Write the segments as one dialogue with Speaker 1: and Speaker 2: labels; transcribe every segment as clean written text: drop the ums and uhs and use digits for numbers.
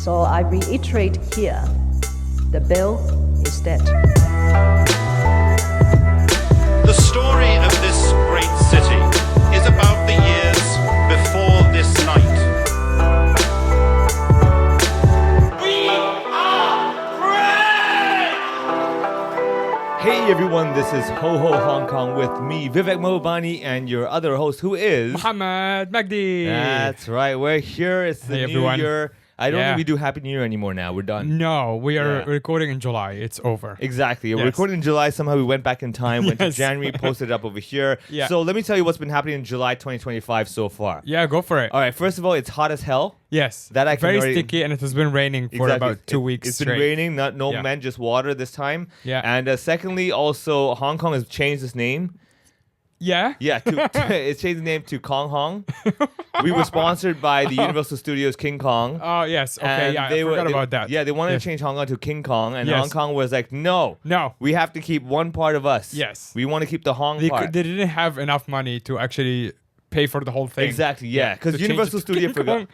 Speaker 1: So I reiterate here, the bill is dead.
Speaker 2: The story of this great city is about the years before this night. We are free!
Speaker 3: Hey everyone, this is Ho Ho Hong Kong with me, Vivek Mohbani, and your other host, who is
Speaker 4: Muhammad Magdi.
Speaker 3: That's right, we're here. It's the
Speaker 4: Hey,
Speaker 3: new
Speaker 4: everyone.
Speaker 3: year. I don't think we do Happy New Year anymore now. We're done.
Speaker 4: No, we are
Speaker 3: Yeah.
Speaker 4: recording in July. It's over.
Speaker 3: Exactly. We're
Speaker 4: Yes.
Speaker 3: recording in July. Somehow we went back in time, went to
Speaker 4: Yes.
Speaker 3: January, posted it up over here.
Speaker 4: Yeah.
Speaker 3: So let me tell you what's been happening in July 2025 so far.
Speaker 4: Yeah, go for it.
Speaker 3: All right, first of all, it's hot as hell.
Speaker 4: Yes.
Speaker 3: That I can
Speaker 4: Very
Speaker 3: already-
Speaker 4: sticky, and it has been raining for
Speaker 3: Exactly.
Speaker 4: about 2 weeks
Speaker 3: It's
Speaker 4: straight.
Speaker 3: been raining, no
Speaker 4: Yeah.
Speaker 3: men, just water this time.
Speaker 4: Yeah.
Speaker 3: And secondly, also, Hong Kong has changed its name.
Speaker 4: Yeah?
Speaker 3: Yeah, it's changed the name to Kong Hong. We were sponsored by the Universal Studios King Kong.
Speaker 4: Oh, yes. Okay,
Speaker 3: and
Speaker 4: yeah, I forgot about that.
Speaker 3: Yeah, they wanted
Speaker 4: Yes.
Speaker 3: to change Hong Kong to King Kong, and
Speaker 4: Yes.
Speaker 3: Hong Kong was like, no,
Speaker 4: No.
Speaker 3: we have to keep one part of us.
Speaker 4: Yes.
Speaker 3: We want to keep the Hong
Speaker 4: They,
Speaker 3: part.
Speaker 4: they didn't have enough money to actually pay for the whole thing.
Speaker 3: Exactly, yeah, because
Speaker 4: to change
Speaker 3: Universal
Speaker 4: it to
Speaker 3: Studio
Speaker 4: King
Speaker 3: forgot.
Speaker 4: Kong.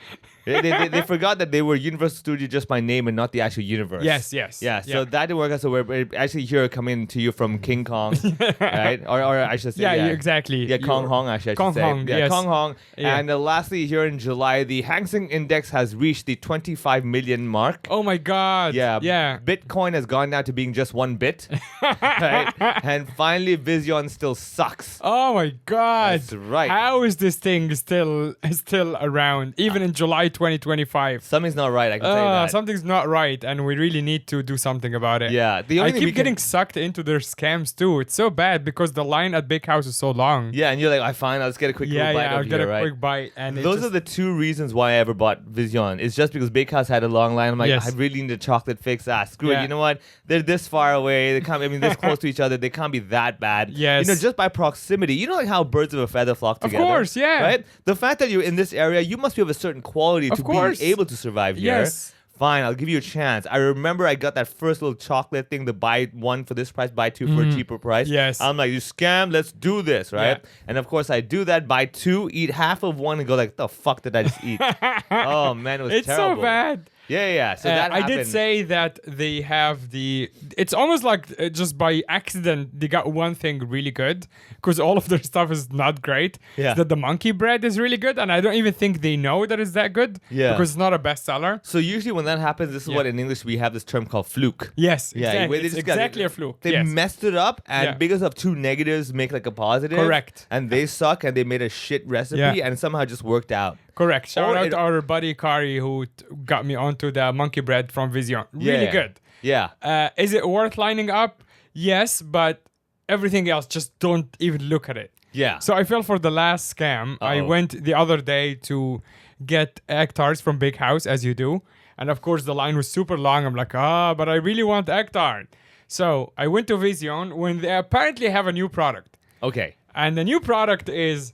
Speaker 3: They forgot that they were Universal Studio just by name and not the actual universe.
Speaker 4: Yes.
Speaker 3: Yeah, so
Speaker 4: Yeah.
Speaker 3: that didn't work out. So we're actually here coming to you from King Kong, right? Or I should say,
Speaker 4: Yeah, exactly.
Speaker 3: Yeah, Kong Hong, actually, I should
Speaker 4: Kong
Speaker 3: say.
Speaker 4: Hong,
Speaker 3: Yeah,
Speaker 4: yes.
Speaker 3: Kong Hong.
Speaker 4: Yeah.
Speaker 3: And lastly, here in July, the Hang Seng Index has reached the 25 million mark.
Speaker 4: Oh, my God.
Speaker 3: Yeah,
Speaker 4: Yeah.
Speaker 3: Bitcoin has gone down to being just 1 bit, right? And finally, Vision still sucks.
Speaker 4: Oh, my God.
Speaker 3: That's right.
Speaker 4: How is this thing still around, even in July 2025?
Speaker 3: Something's not right, I can tell you that.
Speaker 4: Something's not right, and we really need to do something about it.
Speaker 3: Yeah, the only
Speaker 4: I
Speaker 3: thing we
Speaker 4: keep
Speaker 3: can-
Speaker 4: getting sucked into their scams too. It's so bad because the line at Big House is so long.
Speaker 3: Yeah, and you're like, fine, let's get a quick little bite
Speaker 4: I'll
Speaker 3: over
Speaker 4: get
Speaker 3: here,
Speaker 4: a
Speaker 3: right?
Speaker 4: quick bite, and
Speaker 3: Those are the two reasons why I ever bought Vision. It's just because Bakehouse had a long line. I'm like,
Speaker 4: Yes.
Speaker 3: I really need a chocolate fix. Screw it.
Speaker 4: Yeah.
Speaker 3: You know what? They're this far away. They can't. I mean, this close to each other. They can't be that bad.
Speaker 4: Yes.
Speaker 3: You know, just by proximity. You know, like how birds of a feather flock
Speaker 4: Of
Speaker 3: together.
Speaker 4: course, yeah.
Speaker 3: Right. The fact that you're in this area, you must be of a certain quality
Speaker 4: Of
Speaker 3: to
Speaker 4: course.
Speaker 3: be able to survive here.
Speaker 4: Yes.
Speaker 3: Fine, I'll give you a chance. I remember I got that first little chocolate thing, the buy one for this price, buy two for a cheaper price.
Speaker 4: Mm-hmm. Yes.
Speaker 3: I'm like, you scam, let's do this, right?
Speaker 4: Yeah.
Speaker 3: And of course I do that, buy two, eat half of one and go like, the fuck did I just eat? Oh man, it was
Speaker 4: It's
Speaker 3: terrible.
Speaker 4: so bad.
Speaker 3: Yeah. So that
Speaker 4: I
Speaker 3: happened.
Speaker 4: did say that they have the. It's almost like just by accident they got one thing really good because all of their stuff is not great.
Speaker 3: Yeah.
Speaker 4: That the monkey bread is really good, and I don't even think they know that it's that good.
Speaker 3: Yeah.
Speaker 4: Because it's not a bestseller.
Speaker 3: So usually when that happens, this is
Speaker 4: Yeah.
Speaker 3: what in English we have this term called fluke.
Speaker 4: Yes.
Speaker 3: Yeah,
Speaker 4: Exactly.
Speaker 3: where they
Speaker 4: It's
Speaker 3: just got-
Speaker 4: exactly a fluke.
Speaker 3: They
Speaker 4: yes.
Speaker 3: messed it up, and
Speaker 4: Yeah.
Speaker 3: because of two negatives make like a positive.
Speaker 4: Correct.
Speaker 3: And they suck, and they made a shit recipe,
Speaker 4: Yeah.
Speaker 3: and it somehow just worked out.
Speaker 4: Correct. Shout
Speaker 3: Or
Speaker 4: out
Speaker 3: it-
Speaker 4: to our buddy Kari who got me onto the monkey bread from Vision. Really
Speaker 3: Yeah.
Speaker 4: good.
Speaker 3: Yeah.
Speaker 4: Is it worth lining up? Yes, but everything else, just don't even look at it.
Speaker 3: Yeah.
Speaker 4: So I fell for the last scam. I
Speaker 3: Uh-oh.
Speaker 4: went the other day to get egg tarts from Big House, as you do. And of course, the line was super long. I'm like, but I really want egg tart. So I went to Vision when they apparently have a new product.
Speaker 3: Okay.
Speaker 4: And the new product is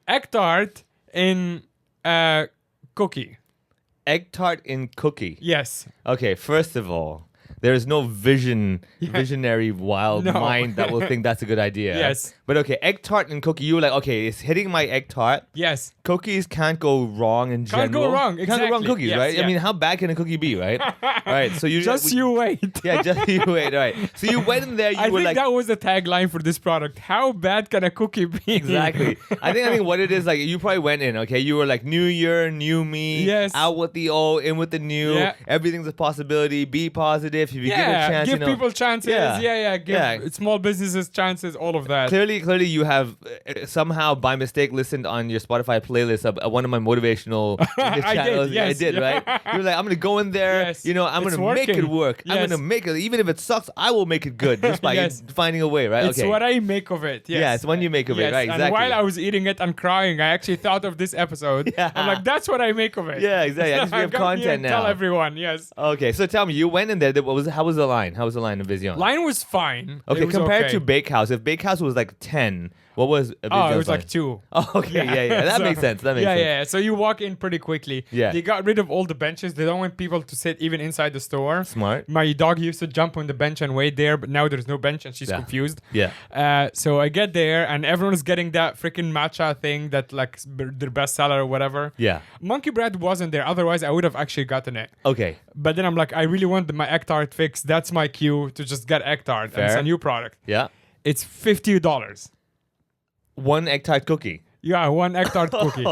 Speaker 4: egg tart in cookie.
Speaker 3: Egg tart in cookie.
Speaker 4: Yes.
Speaker 3: Okay, first of all, there is no visionary wild
Speaker 4: No.
Speaker 3: mind that will think that's a good idea.
Speaker 4: Yes.
Speaker 3: But okay, egg tart and cookie, you were like, okay, it's hitting my egg tart.
Speaker 4: Yes.
Speaker 3: Cookies can't go wrong in
Speaker 4: Can't
Speaker 3: general.
Speaker 4: go wrong,
Speaker 3: Can't go wrong
Speaker 4: exactly.
Speaker 3: cookies,
Speaker 4: Yes,
Speaker 3: right?
Speaker 4: yeah.
Speaker 3: I mean, how bad can a cookie be, right? Right. So you
Speaker 4: Just you wait.
Speaker 3: Yeah, just you wait, right. So you went in there, you
Speaker 4: I
Speaker 3: were
Speaker 4: think
Speaker 3: like
Speaker 4: that was the tagline for this product. How bad can a cookie be?
Speaker 3: Exactly. I think what it is, like, you probably went in, okay? You were like, new year, new me.
Speaker 4: Yes.
Speaker 3: Out with the old, in with the new.
Speaker 4: Yeah.
Speaker 3: Everything's a possibility. Be positive. If you give it a
Speaker 4: Yeah,
Speaker 3: chance,
Speaker 4: give
Speaker 3: you know.
Speaker 4: people chances.
Speaker 3: Yeah.
Speaker 4: Give small businesses chances. All of that.
Speaker 3: Clearly, you have somehow by mistake listened on your Spotify playlist of one of my motivational
Speaker 4: I
Speaker 3: channels.
Speaker 4: did, yes.
Speaker 3: I did, right? You were like, I'm gonna go in there.
Speaker 4: Yes.
Speaker 3: You know, I'm
Speaker 4: It's
Speaker 3: gonna make it
Speaker 4: working.
Speaker 3: work. I'm
Speaker 4: Yes.
Speaker 3: gonna make it, even if it sucks. I will make it good just by
Speaker 4: Yes.
Speaker 3: finding a way, right?
Speaker 4: It's
Speaker 3: okay.
Speaker 4: what I make of it. Yes.
Speaker 3: Yeah, it's when you make of it,
Speaker 4: Yes,
Speaker 3: right?
Speaker 4: And
Speaker 3: Exactly.
Speaker 4: while I was eating it and crying, I actually thought of this episode.
Speaker 3: Yeah.
Speaker 4: I'm like, that's what I make of it.
Speaker 3: Yeah, exactly. At least we have
Speaker 4: Come here
Speaker 3: content
Speaker 4: and Tell
Speaker 3: now.
Speaker 4: everyone. Yes.
Speaker 3: Okay, so tell me, you went in there. How was the line? How was the line of Vision?
Speaker 4: Line was fine.
Speaker 3: Okay,
Speaker 4: It was
Speaker 3: compared
Speaker 4: okay.
Speaker 3: to Bakehouse, if Bakehouse was like 10. What was
Speaker 4: Oh, it was like 2.
Speaker 3: Oh, okay, yeah. That
Speaker 4: So-
Speaker 3: makes sense. That makes sense.
Speaker 4: Yeah. So you walk in pretty quickly.
Speaker 3: Yeah.
Speaker 4: They got rid of all the benches. They don't want people to sit even inside the store.
Speaker 3: Smart.
Speaker 4: My dog used to jump on the bench and wait there, but now there's no bench and she's
Speaker 3: Yeah.
Speaker 4: confused.
Speaker 3: Yeah.
Speaker 4: So I get there and everyone's getting that freaking matcha thing that like their bestseller or whatever.
Speaker 3: Yeah.
Speaker 4: Monkey bread wasn't there. Otherwise, I would have actually gotten it.
Speaker 3: Okay.
Speaker 4: But then I'm like, I really want my egg tart fix. That's my cue to just get egg tart. And it's
Speaker 3: Fair.
Speaker 4: a new product.
Speaker 3: Yeah.
Speaker 4: It's $50.
Speaker 3: One egg tart cookie.
Speaker 4: Yeah, one egg tart cookie.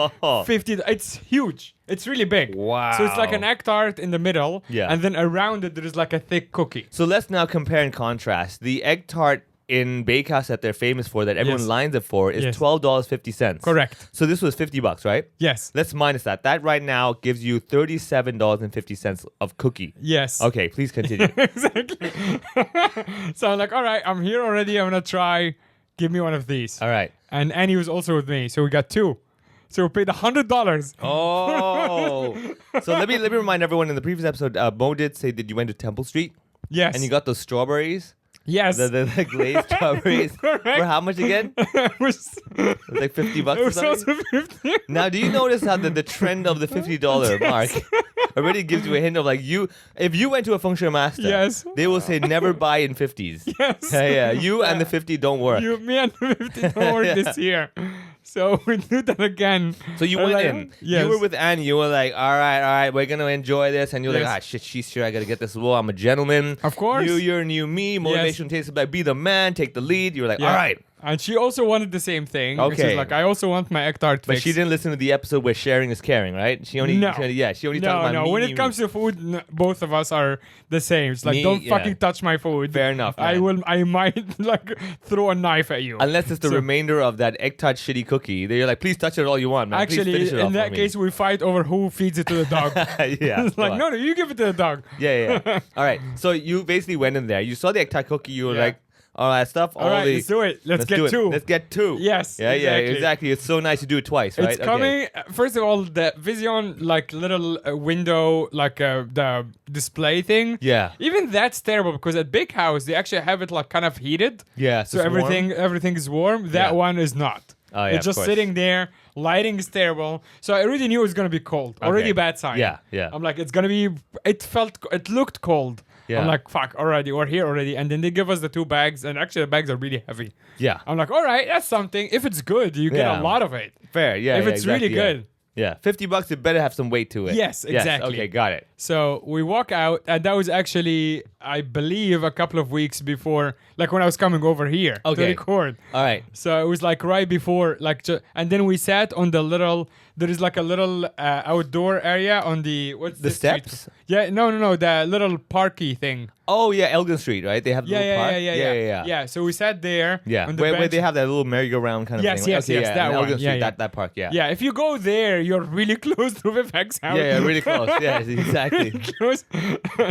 Speaker 4: 50. It's huge. It's really big.
Speaker 3: Wow.
Speaker 4: So it's like an egg tart in the middle.
Speaker 3: Yeah.
Speaker 4: And then around it, there is like a thick cookie.
Speaker 3: So let's now compare and contrast. The egg tart in Bakehouse that they're famous for, that everyone
Speaker 4: Yes.
Speaker 3: lines up for, is
Speaker 4: Yes.
Speaker 3: $12.50.
Speaker 4: Correct.
Speaker 3: So this was $50, right?
Speaker 4: Yes.
Speaker 3: Let's minus that. That right now gives you $37.50 of cookie.
Speaker 4: Yes.
Speaker 3: Okay, please continue.
Speaker 4: Exactly. So I'm like, all right, I'm here already. I'm going to try. Give me one of these.
Speaker 3: All right.
Speaker 4: And Annie was also with me. So we got 2. So we paid $100.
Speaker 3: Oh. So let me remind everyone, in the previous episode, Mo did say that you went to Temple Street
Speaker 4: Yes.
Speaker 3: and you got those strawberries.
Speaker 4: Yes.
Speaker 3: The glazed strawberries.
Speaker 4: Correct.
Speaker 3: For how much again?
Speaker 4: it was,
Speaker 3: It was like $50
Speaker 4: it
Speaker 3: or
Speaker 4: was
Speaker 3: something?
Speaker 4: also 50.
Speaker 3: Now, do you notice how the trend of the $50 mark already gives you a hint of like if you went to a functional master,
Speaker 4: Yes.
Speaker 3: they will say never buy in 50s.
Speaker 4: Yes.
Speaker 3: Yeah. You and the 50 don't work.
Speaker 4: Me and 50 don't work this year. So we do that again.
Speaker 3: So you
Speaker 4: I'm
Speaker 3: went
Speaker 4: like,
Speaker 3: in.
Speaker 4: Yes.
Speaker 3: You were with Annie. You were like, all right, we're gonna enjoy this. And you're
Speaker 4: Yes.
Speaker 3: like, shit, she's sure I gotta get this. Well, I'm a gentleman.
Speaker 4: Of course.
Speaker 3: You're new me. Motivation takes like be the man, take the lead. You're like,
Speaker 4: Yeah.
Speaker 3: all right.
Speaker 4: And she also wanted the same thing.
Speaker 3: Okay.
Speaker 4: She's like, I also want my egg tart
Speaker 3: But
Speaker 4: fix.
Speaker 3: she didn't listen to the episode where sharing is caring, right? She only
Speaker 4: No.
Speaker 3: she only talked
Speaker 4: No,
Speaker 3: about
Speaker 4: no.
Speaker 3: me.
Speaker 4: When it comes to food, both of us are the same. It's like,
Speaker 3: Me,
Speaker 4: don't
Speaker 3: yeah.
Speaker 4: fucking touch my food.
Speaker 3: Fair enough,
Speaker 4: I
Speaker 3: man.
Speaker 4: might like throw a knife at you.
Speaker 3: Unless it's the
Speaker 4: So-
Speaker 3: remainder of that egg tart shitty cookie. They're like, please touch it all you want, man. Please
Speaker 4: Actually,
Speaker 3: finish it
Speaker 4: in
Speaker 3: off
Speaker 4: that
Speaker 3: for me.
Speaker 4: case, we fight over who feeds it to the dog.
Speaker 3: Yeah.
Speaker 4: It's
Speaker 3: go
Speaker 4: like,
Speaker 3: on.
Speaker 4: no, you give it to the dog.
Speaker 3: Yeah. All right. So you basically went in there. You saw the egg tart cookie. You were
Speaker 4: Yeah.
Speaker 3: like, all that stuff.
Speaker 4: All right, let's do it. Let's get
Speaker 3: do it.
Speaker 4: 2.
Speaker 3: Let's get 2.
Speaker 4: Yes,
Speaker 3: Yeah,
Speaker 4: exactly.
Speaker 3: exactly. It's so nice to do it twice, right?
Speaker 4: It's coming. First of all, the Vision like little window, like the display thing.
Speaker 3: Yeah.
Speaker 4: Even that's terrible because at Big House they actually have it like kind of heated.
Speaker 3: Yeah.
Speaker 4: So everything is warm. That
Speaker 3: Yeah.
Speaker 4: one is not.
Speaker 3: Oh, yeah,
Speaker 4: it's
Speaker 3: of
Speaker 4: just
Speaker 3: course.
Speaker 4: sitting there. Lighting is terrible. So I already knew it was gonna be cold. Already a bad sign.
Speaker 3: Yeah.
Speaker 4: I'm like, it's gonna be. It looked cold.
Speaker 3: Yeah.
Speaker 4: I'm like, fuck, already, we're here already. And then they give us the 2 bags, and actually the bags are really heavy.
Speaker 3: Yeah.
Speaker 4: I'm like, all right, that's something. If it's good, you get
Speaker 3: Yeah.
Speaker 4: a lot of it.
Speaker 3: Fair. Yeah.
Speaker 4: if
Speaker 3: yeah,
Speaker 4: it's really
Speaker 3: exactly, yeah.
Speaker 4: good.
Speaker 3: Yeah. $50, it better have some weight to it.
Speaker 4: Yes, exactly.
Speaker 3: Okay, got it.
Speaker 4: So we walk out, and that was actually, I believe, a couple of weeks before, like when I was coming over here to
Speaker 3: Okay.
Speaker 4: record.
Speaker 3: All right.
Speaker 4: So it was like right before, and then we sat on the little. There is like a little outdoor area on the what's
Speaker 3: The
Speaker 4: this street?
Speaker 3: steps?
Speaker 4: Yeah, no, the little parky thing.
Speaker 3: Oh yeah, Elgin Street, right? They have the little park.
Speaker 4: Yeah.
Speaker 3: Yeah.
Speaker 4: So we sat there.
Speaker 3: Yeah.
Speaker 4: On the
Speaker 3: Where
Speaker 4: bench.
Speaker 3: they have that little merry-go-round kind of
Speaker 4: Yes,
Speaker 3: thing.
Speaker 4: yes,
Speaker 3: Okay,
Speaker 4: yes,
Speaker 3: yeah.
Speaker 4: that
Speaker 3: in
Speaker 4: one.
Speaker 3: Elgin
Speaker 4: Yeah,
Speaker 3: Street,
Speaker 4: yeah.
Speaker 3: that park. Yeah.
Speaker 4: Yeah, if you go there, you're really close to Vivek's house.
Speaker 3: Yeah, really close. Yeah, exactly.
Speaker 4: Close.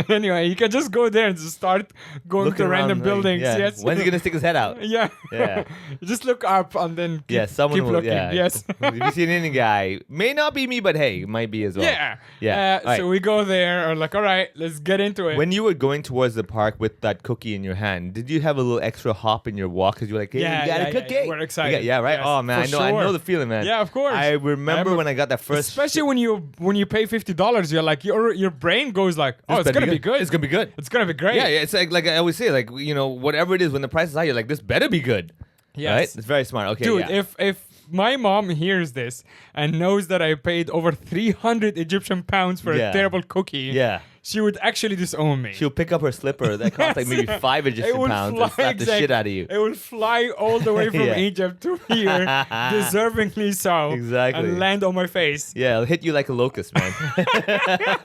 Speaker 4: Anyway, you can just go there and just start going
Speaker 3: Looking
Speaker 4: to random
Speaker 3: around, like,
Speaker 4: buildings.
Speaker 3: yeah.
Speaker 4: Yes.
Speaker 3: When's he gonna stick his head out?
Speaker 4: Yeah.
Speaker 3: Yeah.
Speaker 4: Just look up and then keep,
Speaker 3: Yeah, someone
Speaker 4: keep
Speaker 3: will.
Speaker 4: looking.
Speaker 3: Yeah.
Speaker 4: Yes.
Speaker 3: If you see an Indian guy, may not be me, but hey, might be as well.
Speaker 4: Yeah.
Speaker 3: Yeah. All right.
Speaker 4: So we go there. Like, all right, let's get into it.
Speaker 3: When you were going towards the park with that cookie in your hand, did you have a little extra hop in your walk? Because you were like, hey,
Speaker 4: Yeah,
Speaker 3: you got
Speaker 4: yeah,
Speaker 3: a
Speaker 4: yeah,
Speaker 3: cookie.
Speaker 4: we're excited.
Speaker 3: Yeah, right.
Speaker 4: Yes,
Speaker 3: Oh man,
Speaker 4: for
Speaker 3: I know
Speaker 4: sure.
Speaker 3: the feeling, man.
Speaker 4: Yeah, of course.
Speaker 3: I remember when I got that first.
Speaker 4: Especially when you pay $50, you're like your brain goes like, oh,
Speaker 3: This
Speaker 4: it's
Speaker 3: better
Speaker 4: gonna be good.
Speaker 3: It's gonna be good.
Speaker 4: It's gonna be great.
Speaker 3: Yeah, it's like I always say, like whatever it is, when the price is high, you're like, this better be good.
Speaker 4: Yes.
Speaker 3: Right? It's very smart. Okay,
Speaker 4: Dude,
Speaker 3: yeah.
Speaker 4: if my mom hears this and knows that I paid over 300 Egyptian pounds for
Speaker 3: Yeah.
Speaker 4: a terrible cookie,
Speaker 3: Yeah.
Speaker 4: she would actually disown me.
Speaker 3: She'll pick up her slipper that costs like maybe 5
Speaker 4: It
Speaker 3: Egyptian
Speaker 4: will
Speaker 3: pounds
Speaker 4: fly
Speaker 3: and slap the shit out of you.
Speaker 4: It will fly all the way from
Speaker 3: Yeah.
Speaker 4: Egypt to here, deservingly so,
Speaker 3: Exactly.
Speaker 4: and land on my face.
Speaker 3: Yeah, it'll hit you like a locust, man.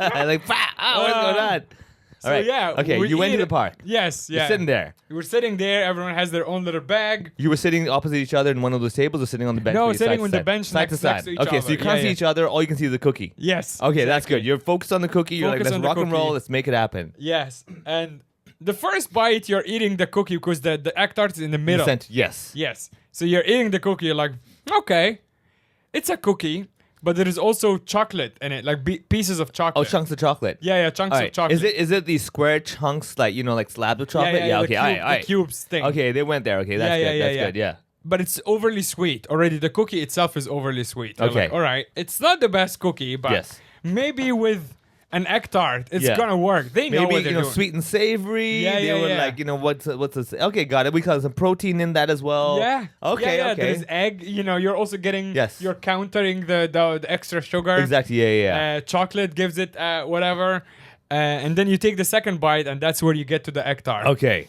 Speaker 3: Like, "Pah! Oh, what's going on? All
Speaker 4: So
Speaker 3: right.
Speaker 4: yeah,
Speaker 3: Okay,
Speaker 4: we
Speaker 3: you went to
Speaker 4: eat
Speaker 3: the
Speaker 4: it.
Speaker 3: park.
Speaker 4: Yes, yeah.
Speaker 3: You're sitting there.
Speaker 4: We're sitting there. Everyone has their own little bag.
Speaker 3: You were sitting opposite each other in one of those tables or sitting on the bench?
Speaker 4: No,
Speaker 3: with your
Speaker 4: sitting
Speaker 3: side
Speaker 4: on
Speaker 3: to
Speaker 4: the
Speaker 3: side?
Speaker 4: bench
Speaker 3: side to
Speaker 4: next
Speaker 3: side.
Speaker 4: to each
Speaker 3: Okay, so you
Speaker 4: other.
Speaker 3: can't
Speaker 4: Yeah,
Speaker 3: see
Speaker 4: yeah.
Speaker 3: each other. All you can see is the cookie.
Speaker 4: Yes.
Speaker 3: Okay, that's
Speaker 4: exactly.
Speaker 3: good. You're focused on the cookie. You're
Speaker 4: Focus
Speaker 3: like,
Speaker 4: on
Speaker 3: let's
Speaker 4: the
Speaker 3: rock and
Speaker 4: cookie.
Speaker 3: roll. Let's make it happen.
Speaker 4: Yes, and the first bite you're eating the cookie because the egg tart is in the middle.
Speaker 3: Yes.
Speaker 4: Yes. So you're eating the cookie. You're like, okay, it's a cookie, but there is also chocolate in it, like pieces of chocolate.
Speaker 3: Oh, chunks of chocolate.
Speaker 4: Yeah, chunks
Speaker 3: All
Speaker 4: of
Speaker 3: right.
Speaker 4: chocolate.
Speaker 3: Is it these square chunks like like slabs of chocolate?
Speaker 4: Yeah,
Speaker 3: Okay.
Speaker 4: the
Speaker 3: All right.
Speaker 4: cube-
Speaker 3: All right.
Speaker 4: the cubes thing.
Speaker 3: Okay, they went there. Okay, that's
Speaker 4: Yeah,
Speaker 3: good.
Speaker 4: yeah,
Speaker 3: That's
Speaker 4: yeah.
Speaker 3: good. Yeah.
Speaker 4: but it's overly sweet. Already, the cookie itself is overly sweet. I'm
Speaker 3: Okay.
Speaker 4: like, all right, it's not the best cookie, but
Speaker 3: Yes.
Speaker 4: maybe with an egg tart, it's
Speaker 3: Yeah.
Speaker 4: gonna work. They know
Speaker 3: Maybe
Speaker 4: what they're doing.
Speaker 3: sweet and savory.
Speaker 4: Yeah,
Speaker 3: they
Speaker 4: yeah,
Speaker 3: were
Speaker 4: yeah.
Speaker 3: like, what's this? Okay, got it. We got some protein in that as well.
Speaker 4: Yeah.
Speaker 3: Okay.
Speaker 4: Yeah,
Speaker 3: Okay.
Speaker 4: There's egg. You're also getting.
Speaker 3: Yes.
Speaker 4: You're countering the extra sugar.
Speaker 3: Exactly. Yeah.
Speaker 4: Chocolate gives it whatever, and then you take the second bite, and that's where you get to the egg tart.
Speaker 3: Okay.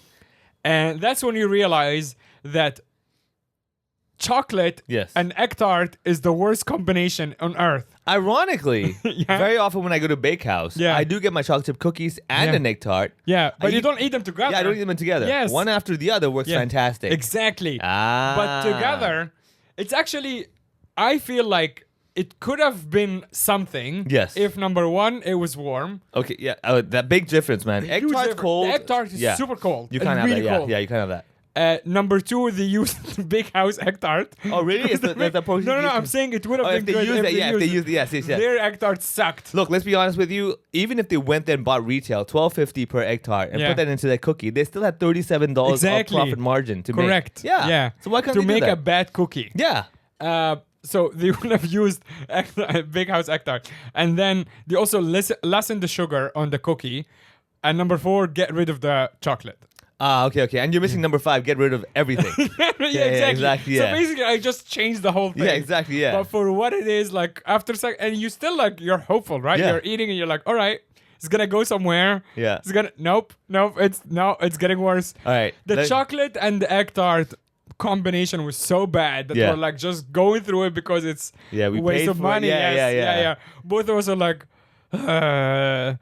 Speaker 4: And that's when you realize that chocolate
Speaker 3: Yes.
Speaker 4: and egg tart is the worst combination on earth.
Speaker 3: Ironically,
Speaker 4: Yeah.
Speaker 3: very often when I go to bakehouse,
Speaker 4: Yeah.
Speaker 3: I do get my chocolate chip cookies and
Speaker 4: Yeah.
Speaker 3: an egg tart.
Speaker 4: Yeah, but you
Speaker 3: eat-
Speaker 4: don't eat them together.
Speaker 3: Yeah, I don't eat them together.
Speaker 4: Yes.
Speaker 3: One after the other works
Speaker 4: Yeah.
Speaker 3: fantastic.
Speaker 4: Exactly.
Speaker 3: Ah.
Speaker 4: But together, it's actually, I feel like it could have been something.
Speaker 3: Yes.
Speaker 4: If number one, it was warm.
Speaker 3: Okay, yeah, that big difference, man. Egg
Speaker 4: Huge
Speaker 3: tart's
Speaker 4: difference.
Speaker 3: cold.
Speaker 4: The egg tart is
Speaker 3: Yeah.
Speaker 4: super cold.
Speaker 3: You
Speaker 4: and
Speaker 3: can't have
Speaker 4: really
Speaker 3: that. Yeah,
Speaker 4: cold.
Speaker 3: yeah, you can't have that.
Speaker 4: Number two, they used Big House egg tart.
Speaker 3: Oh, really? Is the protein
Speaker 4: No,
Speaker 3: used-
Speaker 4: I'm saying it would have
Speaker 3: Oh,
Speaker 4: been
Speaker 3: if they
Speaker 4: good
Speaker 3: use
Speaker 4: if
Speaker 3: it, yeah, if they
Speaker 4: used
Speaker 3: use yes, yes, yes.
Speaker 4: Their egg tart sucked.
Speaker 3: Look, let's be honest with you. Even if they went there and bought retail, $12.50 per egg tart, and
Speaker 4: Yeah.
Speaker 3: put that into their cookie, they still had $37
Speaker 4: Exactly.
Speaker 3: of profit margin to make.
Speaker 4: Correct.
Speaker 3: Yeah.
Speaker 4: Yeah.
Speaker 3: So why can't
Speaker 4: to
Speaker 3: they do
Speaker 4: make
Speaker 3: that?
Speaker 4: a bad cookie?
Speaker 3: Yeah.
Speaker 4: So they would have used Big House egg tart, and then they also lessen the sugar on the cookie. And number four, get rid of the chocolate.
Speaker 3: Okay. And you're missing number 5. Get rid of everything.
Speaker 4: yeah,
Speaker 3: exactly, yeah.
Speaker 4: So basically, I just changed the whole thing.
Speaker 3: Yeah, exactly, yeah.
Speaker 4: But for what it is, like after and you still you're hopeful, right?
Speaker 3: Yeah.
Speaker 4: You're eating, and you're like, all right, it's gonna go somewhere.
Speaker 3: Yeah.
Speaker 4: It's gonna nope. It's getting worse.
Speaker 3: All right.
Speaker 4: The chocolate and the egg tart combination was so bad that
Speaker 3: Yeah.
Speaker 4: we're like just going through it because it's
Speaker 3: Yeah, we
Speaker 4: waste
Speaker 3: paid
Speaker 4: of
Speaker 3: for it.
Speaker 4: money.
Speaker 3: Yeah,
Speaker 4: Yes,
Speaker 3: yeah.
Speaker 4: Both of us are like,
Speaker 3: Oh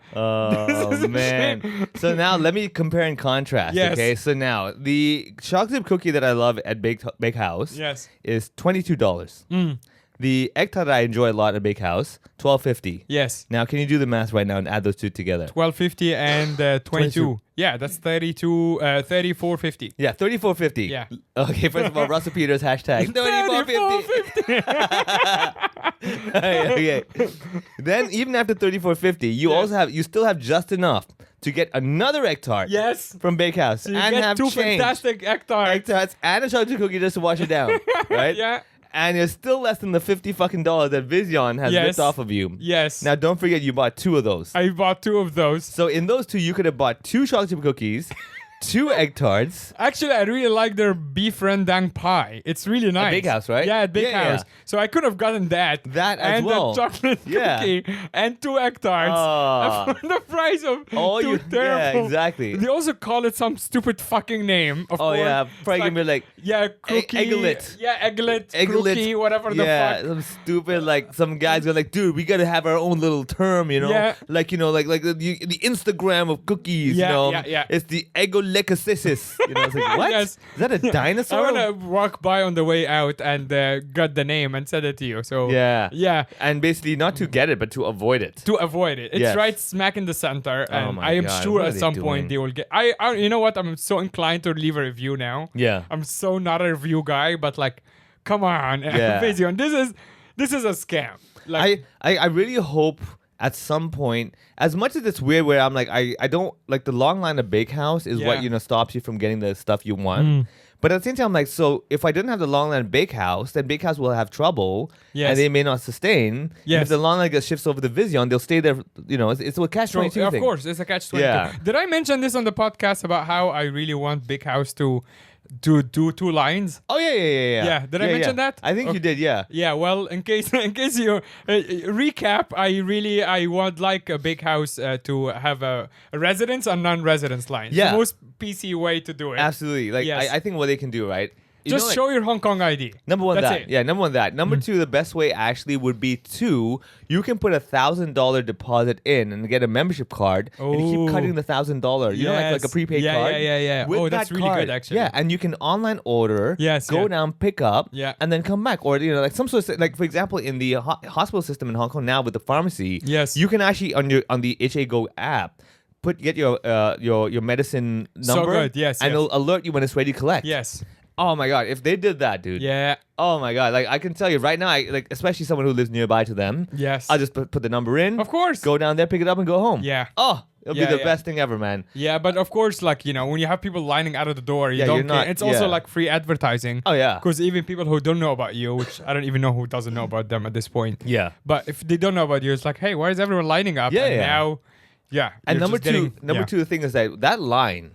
Speaker 4: is a
Speaker 3: man! So now let me compare and contrast.
Speaker 4: Yes.
Speaker 3: Okay, so now the chocolate chip cookie that I love at Bakehouse
Speaker 4: Yes.
Speaker 3: is $22. The egg tart that I enjoy a lot at Bakehouse, $12.50.
Speaker 4: yes.
Speaker 3: Now, can you do the math right now and add those two together?
Speaker 4: 12.50 and 22. Yeah, that's 34.50.
Speaker 3: Yeah, $34.50.
Speaker 4: Yeah.
Speaker 3: Okay, first of all, Russell Peters hashtag $34.50. Okay. Then even after $34.50, you still have just enough to get another egg tart.
Speaker 4: Yes.
Speaker 3: From Bakehouse
Speaker 4: So you
Speaker 3: and
Speaker 4: get
Speaker 3: have
Speaker 4: two
Speaker 3: change.
Speaker 4: fantastic egg tarts.
Speaker 3: Egg tarts and a chocolate chip cookie just to wash it down, right?
Speaker 4: Yeah.
Speaker 3: And it's still less than the $50 that Vision has
Speaker 4: Yes.
Speaker 3: ripped off of you.
Speaker 4: Yes.
Speaker 3: Now, don't forget you bought 2 of those.
Speaker 4: I bought 2 of those.
Speaker 3: So in those 2, you could have bought 2 chocolate chip cookies, 2 egg tarts.
Speaker 4: Actually, I really like their beef rendang pie. It's really nice.
Speaker 3: Bakehouse, right?
Speaker 4: Yeah, at
Speaker 3: Yeah,
Speaker 4: Bakehouse.
Speaker 3: yeah.
Speaker 4: So I could have gotten that.
Speaker 3: That as
Speaker 4: and
Speaker 3: well.
Speaker 4: the chocolate
Speaker 3: Yeah.
Speaker 4: cookie and 2 egg tarts.
Speaker 3: Ah.
Speaker 4: For the price of
Speaker 3: Oh,
Speaker 4: 2 terrible.
Speaker 3: yeah, exactly.
Speaker 4: They also call it some stupid fucking name. Of
Speaker 3: Oh,
Speaker 4: course.
Speaker 3: yeah.
Speaker 4: It's
Speaker 3: Probably gonna be like,
Speaker 4: yeah, cookie.
Speaker 3: egglet.
Speaker 4: Yeah, egglet.
Speaker 3: Egglet,
Speaker 4: Cookie, whatever the
Speaker 3: yeah,
Speaker 4: fuck.
Speaker 3: some stupid some guys go like, dude, we gotta have our own little term,
Speaker 4: Yeah.
Speaker 3: like the Instagram of cookies,
Speaker 4: Yeah, yeah.
Speaker 3: It's the egolecisis, It's like, what?
Speaker 4: Yes.
Speaker 3: Is that a dinosaur?
Speaker 4: I'm gonna walk by on the way out and got the name and send it to you. So
Speaker 3: Yeah. And basically not to get it, but to avoid it.
Speaker 4: to avoid it. It's
Speaker 3: Yes.
Speaker 4: right smack in the center, and
Speaker 3: my
Speaker 4: I am
Speaker 3: God,
Speaker 4: sure
Speaker 3: what are
Speaker 4: at
Speaker 3: they
Speaker 4: some
Speaker 3: doing?
Speaker 4: point they will get. I you know what? I'm so inclined to leave a review now.
Speaker 3: Yeah.
Speaker 4: I'm so not a review guy, but come on,
Speaker 3: Yeah.
Speaker 4: Vision, this is a scam.
Speaker 3: I really hope at some point, as much as it's weird where I'm like, I don't like the long line of Bakehouse is what,
Speaker 4: Yeah.
Speaker 3: stops you from getting the stuff you want. But at the same time, I'm like, so if I didn't have the long line of Bakehouse, then Bakehouse will have trouble
Speaker 4: Yes.
Speaker 3: and they may not sustain. And
Speaker 4: Yes.
Speaker 3: if the long line gets shifts over to Vision, they'll stay there, it's a catch-22
Speaker 4: of
Speaker 3: thing.
Speaker 4: course, it's a catch-22.
Speaker 3: Yeah.
Speaker 4: Did I mention this on the podcast about how I really want Big House to do 2 lines?
Speaker 3: Oh, yeah.
Speaker 4: Yeah, did I mention that?
Speaker 3: I think
Speaker 4: Okay.
Speaker 3: you did, yeah.
Speaker 4: Yeah, well, in case you recap, I would like a Big House to have a residence and non-residence line. It's
Speaker 3: Yeah.
Speaker 4: the most PC way to do it.
Speaker 3: Absolutely. Like,
Speaker 4: Yes.
Speaker 3: I think what they can do, right?
Speaker 4: Just show your Hong Kong ID.
Speaker 3: Number one,
Speaker 4: That's
Speaker 3: that.
Speaker 4: it.
Speaker 3: Yeah, number one, that. Number two, the best way actually would be you can put $1,000 deposit in and get a membership card, and you keep
Speaker 4: Oh.
Speaker 3: cutting the $1,000. You know, like a
Speaker 4: Yes.
Speaker 3: prepaid
Speaker 4: Yeah,
Speaker 3: card.
Speaker 4: yeah.
Speaker 3: With
Speaker 4: Oh, that's
Speaker 3: that
Speaker 4: really good,
Speaker 3: card,
Speaker 4: actually.
Speaker 3: Yeah, and you can online order.
Speaker 4: Yes,
Speaker 3: Go
Speaker 4: yeah.
Speaker 3: down, pick up.
Speaker 4: Yeah.
Speaker 3: And then come back, or like some sort of like, for example, in the hospital system in Hong Kong now with the pharmacy.
Speaker 4: Yes.
Speaker 3: You can actually on the HA Go app. Get your medicine
Speaker 4: So
Speaker 3: number.
Speaker 4: good, yes,
Speaker 3: And
Speaker 4: yes.
Speaker 3: it'll alert you when it's ready to collect.
Speaker 4: Yes.
Speaker 3: Oh my god, if they did that, dude.
Speaker 4: Yeah.
Speaker 3: Oh my god, like I can tell you right now, especially someone who lives nearby to them.
Speaker 4: Yes.
Speaker 3: I'll just put the number in.
Speaker 4: Of course.
Speaker 3: Go down there, pick it up, and go home.
Speaker 4: Yeah.
Speaker 3: Oh, It'll
Speaker 4: Yeah,
Speaker 3: be the
Speaker 4: yeah.
Speaker 3: best thing ever, man.
Speaker 4: Yeah, but of course, like, when you have people lining out of the door, you
Speaker 3: Yeah,
Speaker 4: don't
Speaker 3: you're
Speaker 4: care.
Speaker 3: not-
Speaker 4: It's also
Speaker 3: yeah.
Speaker 4: like free advertising.
Speaker 3: Oh, yeah.
Speaker 4: Because even people who don't know about you, which I don't even know who doesn't know about them at this point.
Speaker 3: Yeah.
Speaker 4: But if they don't know about you, it's like, hey, why is everyone lining up?
Speaker 3: Yeah,
Speaker 4: and
Speaker 3: yeah.
Speaker 4: now, yeah.
Speaker 3: And
Speaker 4: you're
Speaker 3: number
Speaker 4: just getting-
Speaker 3: two,
Speaker 4: yeah.
Speaker 3: the thing is that line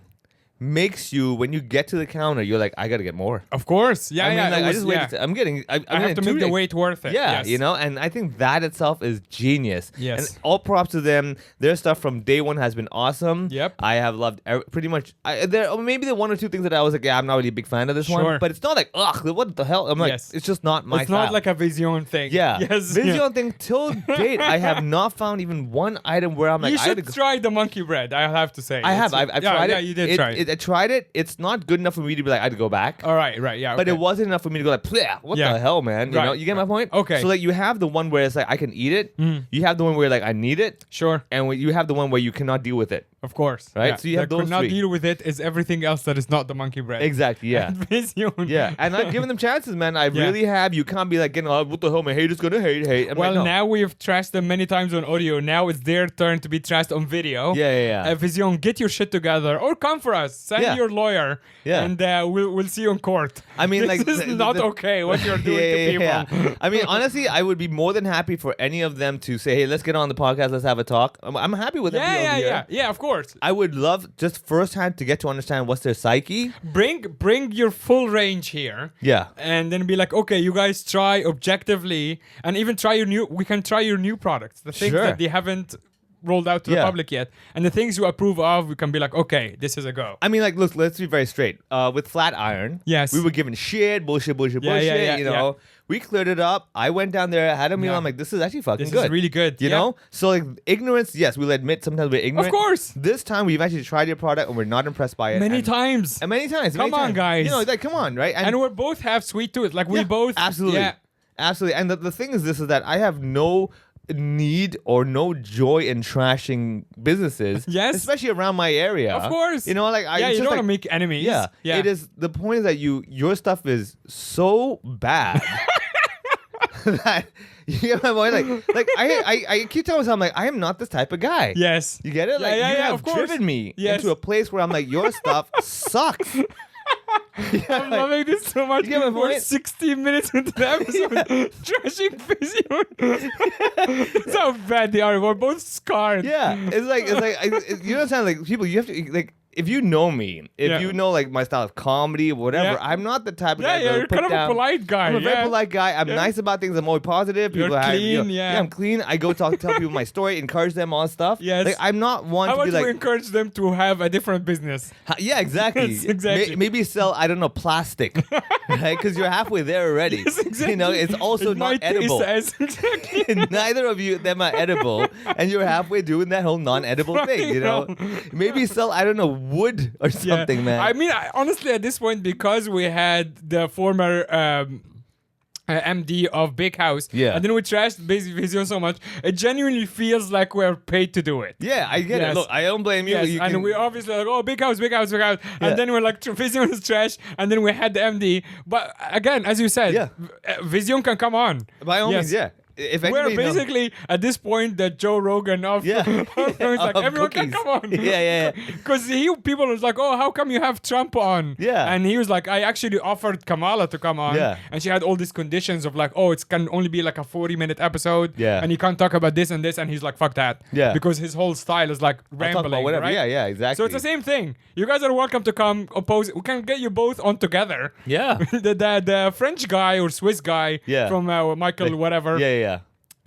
Speaker 3: makes you, when you get to the counter, you're like, I gotta get more.
Speaker 4: Of course. Yeah,
Speaker 3: I mean,
Speaker 4: yeah.
Speaker 3: like,
Speaker 4: it
Speaker 3: I
Speaker 4: was-
Speaker 3: just
Speaker 4: yeah.
Speaker 3: waited. I'm getting. I'm
Speaker 4: I have to make the wait worth it.
Speaker 3: Yeah,
Speaker 4: yes.
Speaker 3: and I think that itself is genius.
Speaker 4: Yes.
Speaker 3: And all props to them. Their stuff from day one has been awesome.
Speaker 4: Yep.
Speaker 3: I have loved pretty much. There maybe the one or two things that I was like, yeah, I'm not really a big fan of this
Speaker 4: Sure.
Speaker 3: one. But it's not like, ugh, what the hell? I'm like,
Speaker 4: Yes.
Speaker 3: it's just not my
Speaker 4: It's not
Speaker 3: style.
Speaker 4: like a Vision thing.
Speaker 3: Yeah.
Speaker 4: Yes.
Speaker 3: Vision
Speaker 4: yeah.
Speaker 3: thing till date, I have not found even one item where I'm like,
Speaker 4: You
Speaker 3: I had to
Speaker 4: should
Speaker 3: go-
Speaker 4: try the monkey bread. I have to say.
Speaker 3: I have.
Speaker 4: It's-
Speaker 3: I've
Speaker 4: yeah,
Speaker 3: tried it.
Speaker 4: Yeah, you did try it.
Speaker 3: I tried it. It's not good enough for me to be like, I had to go back.
Speaker 4: All right. Yeah.
Speaker 3: But
Speaker 4: okay.
Speaker 3: it wasn't enough for me to go like, "Pleh, what
Speaker 4: Yeah.
Speaker 3: the hell, man? You
Speaker 4: Right,
Speaker 3: know, you get my
Speaker 4: right.
Speaker 3: point?
Speaker 4: Okay.
Speaker 3: So like, you have the one where it's like I can eat it. You have the one where like I need it,
Speaker 4: Sure.
Speaker 3: and you have the one where you cannot deal with it.
Speaker 4: Of course.
Speaker 3: Right,
Speaker 4: Yeah.
Speaker 3: so you have
Speaker 4: That could
Speaker 3: those
Speaker 4: not
Speaker 3: three.
Speaker 4: deal with it is everything else that is not the monkey bread.
Speaker 3: Exactly. Yeah.
Speaker 4: Vision.
Speaker 3: Yeah. And I've given them chances, man. I
Speaker 4: Yeah.
Speaker 3: really have. You can't be like, what the hell? My haters gonna hate. I'm
Speaker 4: Well,
Speaker 3: like, no.
Speaker 4: now we've trashed them many times on audio. Now it's their turn to be trashed on video.
Speaker 3: Yeah.
Speaker 4: Vision, get your shit together or come for us. Send
Speaker 3: Yeah.
Speaker 4: your lawyer.
Speaker 3: Yeah.
Speaker 4: And we'll see you in court.
Speaker 3: I mean,
Speaker 4: this
Speaker 3: like,
Speaker 4: is not okay what you're doing to people.
Speaker 3: Yeah. I mean, honestly, I would be more than happy for any of them to say, hey, let's get on the podcast. Let's have a talk. I'm happy with everything over here.
Speaker 4: Yeah, of course.
Speaker 3: I would love just firsthand to get to understand what's their psyche.
Speaker 4: Bring your full range here.
Speaker 3: Yeah.
Speaker 4: And then be like, okay, you guys try objectively and even try we can try your new products. The things
Speaker 3: Sure.
Speaker 4: that they haven't rolled out to the
Speaker 3: Yeah.
Speaker 4: public yet. And the things you approve of, we can be like, okay, this is a go.
Speaker 3: I mean, like, look, let's be very straight. With Flat Iron,
Speaker 4: Yes.
Speaker 3: we were given shit, bullshit,
Speaker 4: Yeah,
Speaker 3: you know. We cleared it up. I went down there, had a meal.
Speaker 4: Yeah.
Speaker 3: I'm like, this is actually fucking
Speaker 4: This
Speaker 3: good.
Speaker 4: is really good.
Speaker 3: You
Speaker 4: Yeah.
Speaker 3: know? So, like, ignorance, yes, we'll admit sometimes we're ignorant.
Speaker 4: Of course.
Speaker 3: This time, we've actually tried your product and we're not impressed by it.
Speaker 4: Many
Speaker 3: and,
Speaker 4: times.
Speaker 3: And many times.
Speaker 4: Come
Speaker 3: many
Speaker 4: on,
Speaker 3: times.
Speaker 4: guys.
Speaker 3: You know, like, come on, right?
Speaker 4: And we both have sweet tooth. Like, we
Speaker 3: Yeah,
Speaker 4: both.
Speaker 3: Absolutely.
Speaker 4: Yeah.
Speaker 3: Absolutely. And the thing is that I have no need or no joy in trashing businesses.
Speaker 4: Yes.
Speaker 3: Especially around my area.
Speaker 4: Of course.
Speaker 3: You know, like,
Speaker 4: Yeah,
Speaker 3: it's
Speaker 4: you
Speaker 3: just
Speaker 4: don't want to
Speaker 3: like,
Speaker 4: make enemies.
Speaker 3: Yeah. It is, the point is that your stuff is so bad that you get my point. Like I keep telling myself, I'm like, I am not this type of guy.
Speaker 4: Yes.
Speaker 3: You get it? Like,
Speaker 4: Yeah,
Speaker 3: you have
Speaker 4: of course.
Speaker 3: driven me
Speaker 4: Yes.
Speaker 3: into a place where I'm like, your stuff sucks.
Speaker 4: I'm loving this so much.
Speaker 3: You get my
Speaker 4: We're
Speaker 3: point?
Speaker 4: 16 minutes into the episode. Trashing Vision. That's how bad they are. We're both scarred.
Speaker 3: Yeah, it's like you understand, like, people, you have to, like, if you know me, if
Speaker 4: Yeah.
Speaker 3: you know, like, my style of comedy or whatever,
Speaker 4: Yeah.
Speaker 3: I'm not the type of
Speaker 4: Yeah,
Speaker 3: guy that
Speaker 4: you're
Speaker 3: would put
Speaker 4: kind of
Speaker 3: down.
Speaker 4: a polite guy.
Speaker 3: I'm a very
Speaker 4: yeah.
Speaker 3: polite guy. I'm
Speaker 4: Yeah.
Speaker 3: nice about things. I'm always positive.
Speaker 4: You're
Speaker 3: People have,
Speaker 4: clean, yeah.
Speaker 3: I'm clean. I go tell people my story, encourage them on stuff.
Speaker 4: Yes.
Speaker 3: Like, I'm not one
Speaker 4: How
Speaker 3: to
Speaker 4: about
Speaker 3: be like,
Speaker 4: we encourage them to have a different business?
Speaker 3: yeah, exactly.
Speaker 4: Yes, exactly.
Speaker 3: Maybe sell, I don't know, plastic, right? Because you're halfway there already.
Speaker 4: Yes, exactly.
Speaker 3: You know, it's also
Speaker 4: It
Speaker 3: not
Speaker 4: might taste
Speaker 3: edible.
Speaker 4: exactly.
Speaker 3: Neither of you them are edible, and you're halfway doing that whole non-edible thing. You know, maybe sell, I don't know, wood or something, man.
Speaker 4: I mean, honestly, at this point, because we had the former MD of Big House,
Speaker 3: Yeah.
Speaker 4: and then we trashed Vision so much, it genuinely feels like we're paid to do it.
Speaker 3: yeah, I get
Speaker 4: Yes.
Speaker 3: it. Look, I don't blame you.
Speaker 4: Yes,
Speaker 3: You
Speaker 4: and
Speaker 3: can-
Speaker 4: we're obviously like, oh, Big House,
Speaker 3: Yeah.
Speaker 4: and then we're like, Vision is trash, and then we had the MD. But again, as you said,
Speaker 3: Yeah.
Speaker 4: Vision can come on.
Speaker 3: by all
Speaker 4: Yes.
Speaker 3: means, yeah. If
Speaker 4: We're
Speaker 3: anybody knows-
Speaker 4: basically at this point the Joe Rogan of
Speaker 3: Yeah.
Speaker 4: it's like
Speaker 3: Of
Speaker 4: everyone can
Speaker 3: cookies.
Speaker 4: come on.
Speaker 3: Yeah.
Speaker 4: Because people was like, oh, how come you have Trump on?
Speaker 3: Yeah.
Speaker 4: And he was like, I actually offered Kamala to come on.
Speaker 3: Yeah.
Speaker 4: And she had all these conditions of like, oh, it can only be like a 40-minute episode.
Speaker 3: Yeah.
Speaker 4: And you can't talk about this and this. And he's like, fuck that.
Speaker 3: Yeah.
Speaker 4: Because his whole style is like
Speaker 3: I'll
Speaker 4: rambling.
Speaker 3: talk about whatever.
Speaker 4: Right?
Speaker 3: Yeah, exactly.
Speaker 4: So it's the same thing. You guys are welcome to come oppose. We can get you both on together.
Speaker 3: Yeah.
Speaker 4: the French guy or Swiss guy
Speaker 3: Yeah.
Speaker 4: from Michael whatever
Speaker 3: Yeah.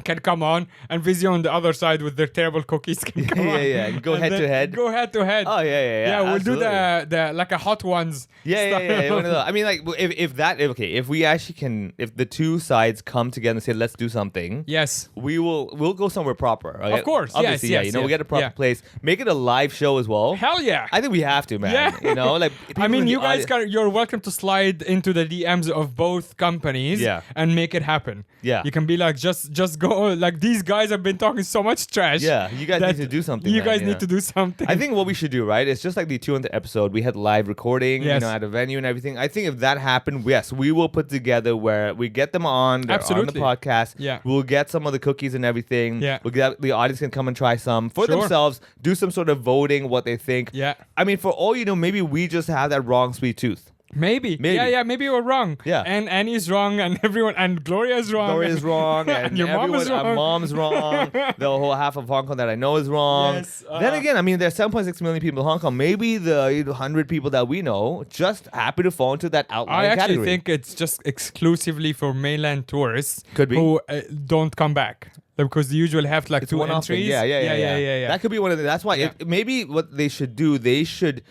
Speaker 4: can come on, and Vision on the other side with their terrible cookies can come on.
Speaker 3: Yeah. Go
Speaker 4: And
Speaker 3: head
Speaker 4: then
Speaker 3: to head.
Speaker 4: Go head to head.
Speaker 3: Oh, yeah.
Speaker 4: Yeah, we'll
Speaker 3: absolutely.
Speaker 4: do the like a hot ones.
Speaker 3: Yeah. One of those. I mean, like, if we actually can, if the two sides come together and say, let's do something,
Speaker 4: Yes.
Speaker 3: we'll go somewhere proper. Okay?
Speaker 4: Of course, yes,
Speaker 3: Obviously, yeah.
Speaker 4: yes,
Speaker 3: You know,
Speaker 4: yes.
Speaker 3: we get a proper
Speaker 4: Yeah.
Speaker 3: place. Make it a live show as well.
Speaker 4: Hell yeah.
Speaker 3: I think we have to, man.
Speaker 4: Yeah.
Speaker 3: You know, like,
Speaker 4: I
Speaker 3: people
Speaker 4: mean,
Speaker 3: in
Speaker 4: you
Speaker 3: the
Speaker 4: guys
Speaker 3: audi-
Speaker 4: you're welcome to slide into the DMs of both companies
Speaker 3: Yeah.
Speaker 4: and make it happen.
Speaker 3: Yeah.
Speaker 4: You can be like, just go so like these guys have been talking so much trash.
Speaker 3: Yeah, you guys
Speaker 4: that
Speaker 3: need to do something.
Speaker 4: You
Speaker 3: man,
Speaker 4: guys
Speaker 3: you
Speaker 4: need
Speaker 3: know?
Speaker 4: to do something.
Speaker 3: I think what we should do, right? It's just like the 200th episode. We had live recording,
Speaker 4: Yes.
Speaker 3: at a venue and everything. I think if that happened, yes, we will put together where we get them on. They're
Speaker 4: Absolutely.
Speaker 3: on the podcast.
Speaker 4: Yeah.
Speaker 3: We'll get some of the cookies and everything.
Speaker 4: Yeah.
Speaker 3: We'll get the audience can come and try some for
Speaker 4: Sure.
Speaker 3: themselves. Do some sort of voting, what they think.
Speaker 4: Yeah.
Speaker 3: I mean, for all you know, maybe we just have that wrong sweet tooth.
Speaker 4: Maybe.
Speaker 3: Maybe.
Speaker 4: Yeah, maybe we're wrong.
Speaker 3: Yeah.
Speaker 4: And Annie's wrong, and everyone, and Gloria's wrong.
Speaker 3: Gloria's wrong, and
Speaker 4: your mom is
Speaker 3: everyone,
Speaker 4: wrong.
Speaker 3: mom's wrong. The whole half of Hong Kong that I know is wrong.
Speaker 4: Yes,
Speaker 3: Then again, I mean, there's 7.6 million people in Hong Kong. Maybe the 100 people that we know just happen to fall into that outlier
Speaker 4: I actually
Speaker 3: category.
Speaker 4: think it's just exclusively for mainland tourists
Speaker 3: Could be.
Speaker 4: who don't come back. Because they usually have like
Speaker 3: It's
Speaker 4: two
Speaker 3: one-off thing.
Speaker 4: entries.
Speaker 3: Yeah. That could be one of the. That's why
Speaker 4: Yeah.
Speaker 3: maybe what they should do. They should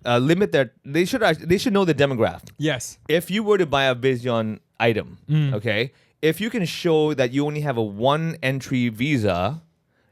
Speaker 3: limit their. They should know the demographic.
Speaker 4: Yes.
Speaker 3: If you were to buy a Vision item, okay, if you can show that you only have a one entry visa,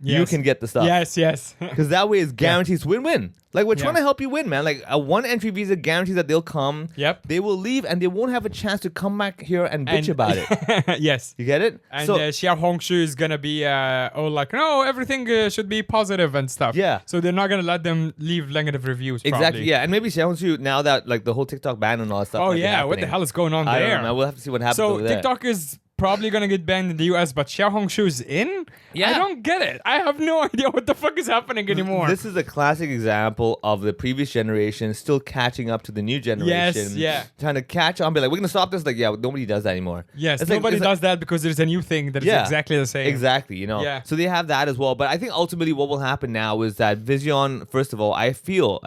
Speaker 3: you
Speaker 4: Yes.
Speaker 3: can get the stuff.
Speaker 4: Yes.
Speaker 3: Because that way it's guarantees win-win. Like we're trying
Speaker 4: Yeah.
Speaker 3: to help you win, man. Like a one entry visa guarantees that they'll come.
Speaker 4: Yep.
Speaker 3: They will leave and they won't have a chance to come back here and bitch about it.
Speaker 4: Yes.
Speaker 3: You get it?
Speaker 4: And
Speaker 3: so
Speaker 4: Xia Hongshu is gonna be like, no, everything should be positive and stuff.
Speaker 3: Yeah.
Speaker 4: So they're not gonna let them leave negative reviews.
Speaker 3: exactly,
Speaker 4: probably.
Speaker 3: yeah. And maybe Xiaohongshu, now that like the whole TikTok ban and all that stuff.
Speaker 4: Oh
Speaker 3: might be
Speaker 4: yeah, what the
Speaker 3: happening.
Speaker 4: hell is going on
Speaker 3: I
Speaker 4: there?
Speaker 3: don't know. We'll have to see what happens
Speaker 4: So
Speaker 3: over there.
Speaker 4: TikTok is probably gonna get banned in the US, but Xia Hongshu's in?
Speaker 3: Yeah.
Speaker 4: I don't get it. I have no idea what the fuck is happening anymore.
Speaker 3: This is a classic example of the previous generation still catching up to the new generation.
Speaker 4: yeah.
Speaker 3: Trying to catch on, be like, we're gonna stop this. Like, yeah, nobody does that anymore.
Speaker 4: Yes,
Speaker 3: It's like-
Speaker 4: nobody
Speaker 3: it's like-
Speaker 4: does that because there's a new thing that is
Speaker 3: Yeah.
Speaker 4: exactly the same.
Speaker 3: Exactly,
Speaker 4: Yeah.
Speaker 3: So they have that as well. But I think ultimately what will happen now is that Vision, first of all, I feel